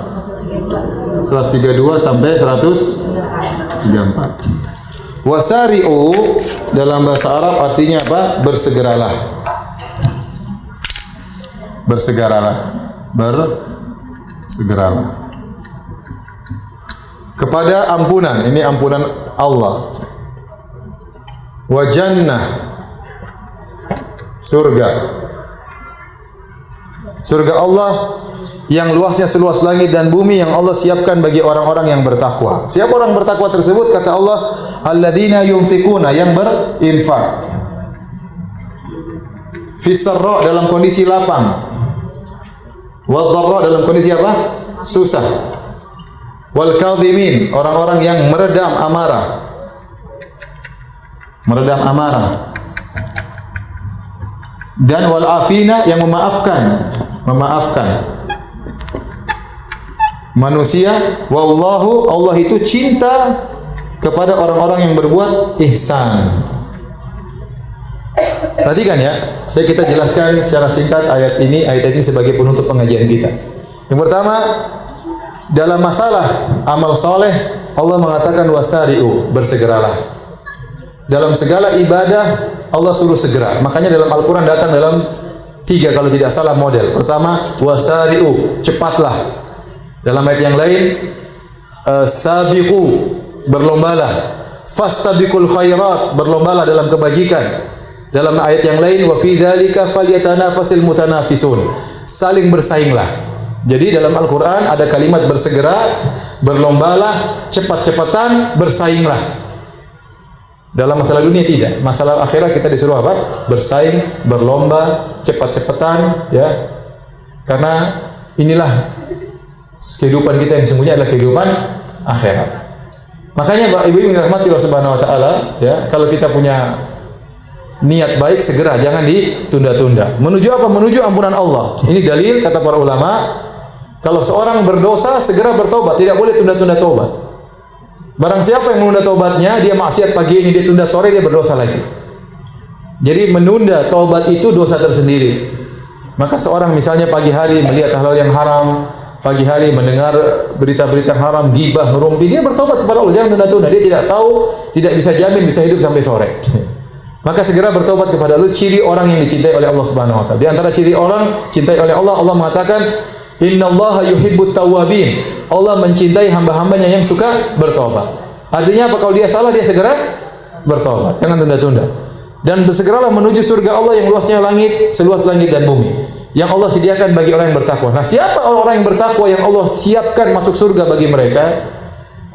132 sampai 134. Wasari'u dalam bahasa Arab artinya apa? Bersegeralah. Bersegeralah kepada ampunan. Ini ampunan Allah. Wa jannah, surga. Surga Allah yang luasnya seluas langit dan bumi yang Allah siapkan bagi orang-orang yang bertakwa. Siapa orang bertakwa tersebut? Kata Allah, alladzina yunfikuna, yang berinfak. Fis sarra, dalam kondisi lapang. Wad dharra, dalam kondisi apa? Susah. Wal kadhimin, orang-orang yang meredam amarah. Dan wal afina, yang memaafkan manusia. Wallahu, Allah itu cinta kepada orang-orang yang berbuat ihsan. Perhatikan ya, kita jelaskan secara singkat ayat ini sebagai penutup pengajian kita. Yang pertama, dalam masalah amal soleh, Allah mengatakan wasari'u, bersegeralah. Dalam segala ibadah, Allah suruh segera. Makanya dalam Al-Quran datang dalam 3 kalau tidak salah model. Pertama, wasari'u, cepatlah. Dalam ayat yang lain, sabiqu, berlombalah. Fastabiqul khairat, berlombalah dalam kebajikan. Dalam ayat yang lain, wa fi dzalika falyatanafasil mutanafisun, saling bersainglah. Jadi dalam Al-Quran ada kalimat bersegera, berlombalah, cepat-cepatan, bersainglah. Dalam masalah dunia tidak, masalah akhirat kita disuruh apa? Bersaing, berlomba, cepat-cepatan, ya. Karena inilah kehidupan kita yang sesungguhnya adalah kehidupan akhirat. Makanya Bapak Ibu yang dirahmati Allah Subhanahu wa taala, ya, kalau kita punya niat baik segera, jangan ditunda-tunda. Menuju apa? Menuju ampunan Allah. Ini dalil kata para ulama, kalau seorang berdosa segera bertobat, tidak boleh tunda-tunda tobat. Barang siapa yang menunda tobatnya, dia maksiat pagi ini, dia tunda sore, dia berdosa lagi. Jadi menunda tobat itu dosa tersendiri. Maka seorang misalnya pagi hari melihat hal-hal yang haram, pagi hari mendengar berita-berita haram, gibah, ngerumpi, dia bertobat kepada Allah, jangan tunda-tunda. Dia tidak tahu, tidak bisa jamin bisa hidup sampai sore. Maka segera bertobat kepada Allah. Ciri orang yang dicintai oleh Allah Subhanahu wa taala. Di antara ciri orang cintai oleh Allah, Allah mengatakan, "Innallaha yuhibbut tawwabin." Allah mencintai hamba-hambanya yang suka bertobat. Artinya apa? Kalau dia salah, dia segera bertobat. Jangan tunda-tunda. Dan bersegeralah menuju surga Allah yang luasnya langit, seluas langit dan bumi, yang Allah sediakan bagi orang yang bertakwa. Nah, siapa orang yang bertakwa yang Allah siapkan masuk surga bagi mereka?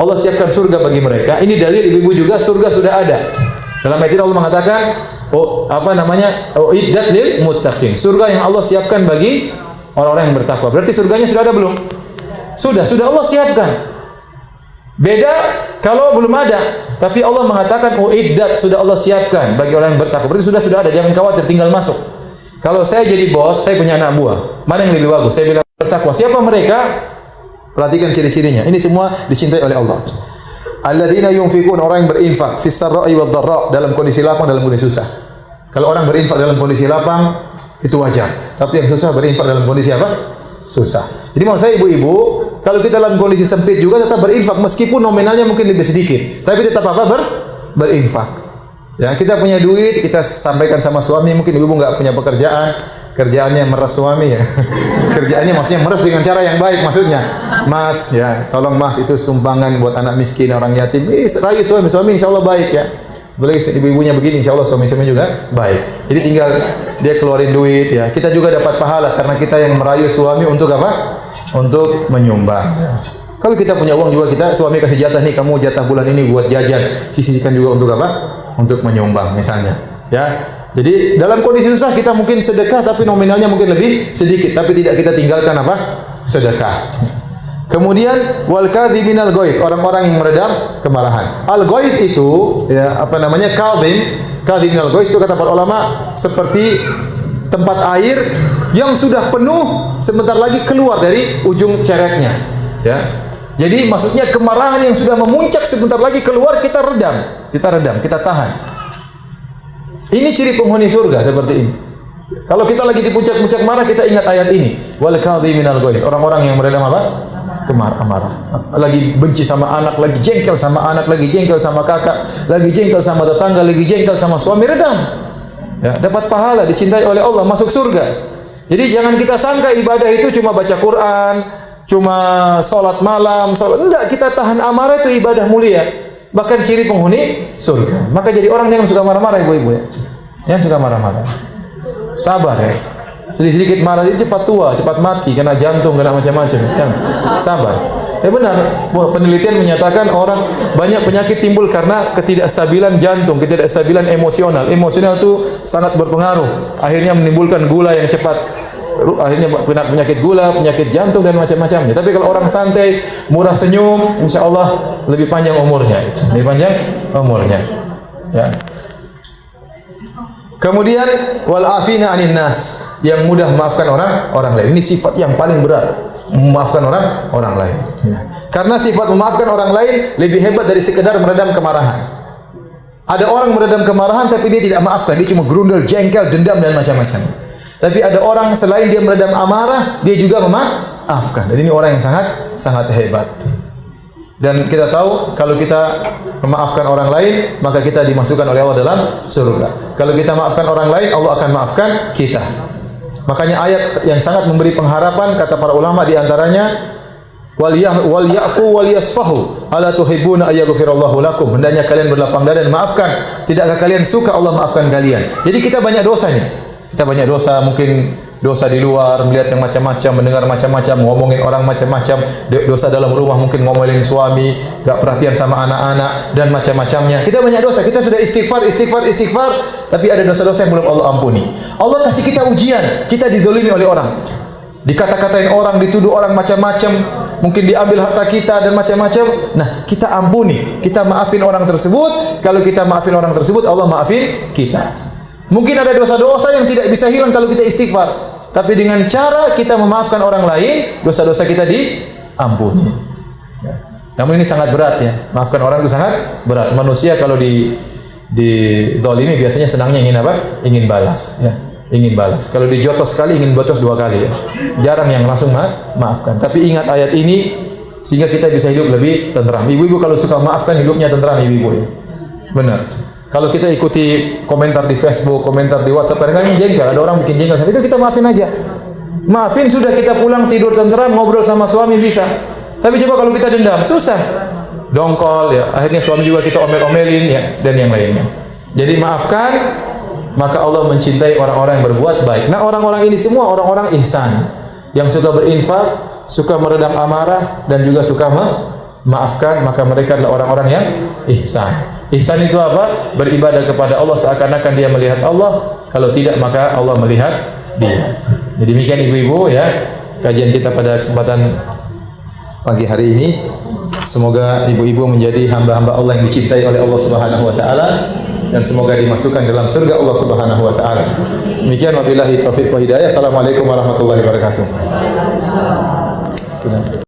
Allah siapkan surga bagi mereka. Ini dalil ibu-ibu juga, surga sudah ada. Dalam ayat ini Allah mengatakan, iddat lil muttaqin. Surga yang Allah siapkan bagi orang-orang yang bertakwa. Berarti surganya sudah ada belum? Sudah Allah siapkan. Beda kalau belum ada, tapi Allah mengatakan iddat, sudah Allah siapkan bagi orang yang bertakwa. Berarti sudah ada, jangan khawatir, tinggal masuk. Kalau saya jadi bos, saya punya anak buah, mana yang lebih bagus? Saya bilang bertakwa. Siapa mereka? Perhatikan ciri-cirinya. Ini semua dicintai oleh Allah. Alladzina yunfiqun, orang yang berinfak, fis sarra'i wad dharra, dalam kondisi lapang, dalam kondisi susah. Kalau orang berinfak dalam kondisi lapang itu wajar, tapi yang susah berinfak dalam kondisi apa? Susah. Jadi maksud saya ibu-ibu, kalau kita dalam kondisi sempit juga tetap berinfak, meskipun nominalnya mungkin lebih sedikit, tapi tetap apa? Berinfak. Ya, kita punya duit, kita sampaikan sama suami, mungkin ibu nggak punya pekerjaan, kerjaannya meres suami ya. Kerjaannya maksudnya meres dengan cara yang baik, maksudnya, Mas, ya, tolong Mas, itu sumbangan buat anak miskin, orang yatim. Rayu suami insya Allah baik ya. Boleh ibu-ibunya begini, insya Allah suami-suami juga baik. Jadi tinggal dia keluarin duit ya. Kita juga dapat pahala karena kita yang merayu suami untuk apa? Untuk menyumbang. Kalau kita punya uang juga, kita suami kasih jatah nih, kamu jatah bulan ini buat jajan, sisihkan juga untuk apa? Untuk menyumbang misalnya. Ya. Jadi dalam kondisi susah kita mungkin sedekah tapi nominalnya mungkin lebih sedikit, tapi tidak kita tinggalkan apa? Sedekah. Kemudian wal kadhiminal ghaidh, orang-orang yang meredam kemarahan. Al ghaidh itu ya kadhiminal ghaidh itu kata para ulama seperti tempat air yang sudah penuh sebentar lagi keluar dari ujung cereknya, ya. Jadi maksudnya kemarahan yang sudah memuncak sebentar lagi keluar, kita redam, kita tahan. Ini ciri penghuni surga seperti ini. Kalau kita lagi di puncak-puncak marah, kita ingat ayat ini. Wal kadhiminal ghaidh, orang-orang yang meredam apa? Amarah. Lagi benci sama anak, lagi jengkel sama anak, lagi jengkel sama kakak, lagi jengkel sama tetangga, lagi jengkel sama suami, redam. Ya, dapat pahala, dicintai oleh Allah, masuk surga. Jadi jangan kita sangka ibadah itu cuma baca Quran, cuma sholat malam, enggak, kita tahan amarah itu ibadah mulia. Bahkan ciri penghuni surga. Maka jadi orang yang suka marah-marah ibu-ibu ya. Yang suka marah-marah. Sabar ya. Sedikit-sedikit marah itu cepat tua, cepat mati, kena jantung, kena macam-macam. Kan? Sabar. Benar, penelitian menyatakan orang banyak penyakit timbul karena ketidakstabilan jantung, ketidakstabilan emosional. Emosional itu sangat berpengaruh. Akhirnya menimbulkan gula yang cepat. Akhirnya penyakit gula, penyakit jantung dan macam-macamnya. Tapi kalau orang santai, murah senyum, insya Allah lebih panjang umurnya. Ya. Kemudian wal afina anin nas, yang mudah memaafkan orang lain. Ini sifat yang paling berat, memaafkan orang lain. Ya. Karena sifat memaafkan orang lain lebih hebat dari sekedar meredam kemarahan. Ada orang meredam kemarahan tapi dia tidak maafkan, dia cuma gerundel, jengkel, dendam dan macam-macam. Tapi ada orang selain dia meredam amarah, dia juga memaafkan. Dan ini orang yang sangat hebat. Dan kita tahu kalau kita memaafkan orang lain, maka kita dimasukkan oleh Allah dalam surga. Kalau kita maafkan orang lain, Allah akan maafkan kita. Makanya ayat yang sangat memberi pengharapan, kata para ulama di antaranya, wal ya'fu wal yasfahu ala tuhibbuna ayaghfirallahu lakum. Hendaknya kalian berlapang dada dan maafkan. Tidakkah kalian suka Allah maafkan kalian? Jadi kita banyak dosa nih. Kita banyak dosa, mungkin dosa di luar, melihat yang macam-macam, mendengar macam-macam, ngomongin orang macam-macam, dosa dalam rumah, mungkin ngomelin suami, gak perhatian sama anak-anak dan macam-macamnya. Kita banyak dosa. Kita sudah istighfar, tapi ada dosa-dosa yang belum Allah ampuni. Allah kasih kita ujian. Kita dizalimi oleh orang. Dikata-katain orang, dituduh orang macam-macam, mungkin diambil harta kita dan macam-macam. Nah, kita ampuni, kita maafin orang tersebut. Kalau kita maafin orang tersebut, Allah maafin kita. Mungkin ada dosa-dosa yang tidak bisa hilang kalau kita istighfar, tapi dengan cara kita memaafkan orang lain, dosa-dosa kita diampuni. Namun ini sangat berat ya. Maafkan orang itu sangat berat. Manusia kalau dzalimi biasanya senangnya ingin apa? Ingin balas ya. Ingin balas. Kalau dijotos sekali, ingin botos 2 kali ya. Jarang yang langsung maafkan. Tapi ingat ayat ini sehingga kita bisa hidup lebih tenteram. Ibu-ibu kalau suka maafkan, hidupnya tenteram ibu-ibu ya. Benar. Kalau kita ikuti komentar di Facebook, komentar di WhatsApp, kadang-kadang jengkel, ada orang bikin jengkel, itu kita maafin aja. Maafin sudah, kita pulang tidur tenteram, ngobrol sama suami bisa. Tapi coba kalau kita dendam, susah. Dongkol ya, akhirnya suami juga kita omel-omelin ya, dan yang lainnya. Jadi maafkan, maka Allah mencintai orang-orang yang berbuat baik. Nah, orang-orang ini semua orang-orang ihsan, yang suka berinfak, suka meredam amarah, dan juga suka memaafkan, maka mereka adalah orang-orang yang ihsan. Ihsan itu apa? Beribadah kepada Allah seakan-akan dia melihat Allah. Kalau tidak, maka Allah melihat dia. Jadi demikian ibu-ibu ya, kajian kita pada kesempatan pagi hari ini. Semoga ibu-ibu menjadi hamba-hamba Allah yang dicintai oleh Allah Subhanahu wa taala, dan semoga dimasukkan dalam surga Allah Subhanahu wa taala. Demikian, wabillahi taufiq wa hidayah. Assalamualaikum warahmatullahi wabarakatuh.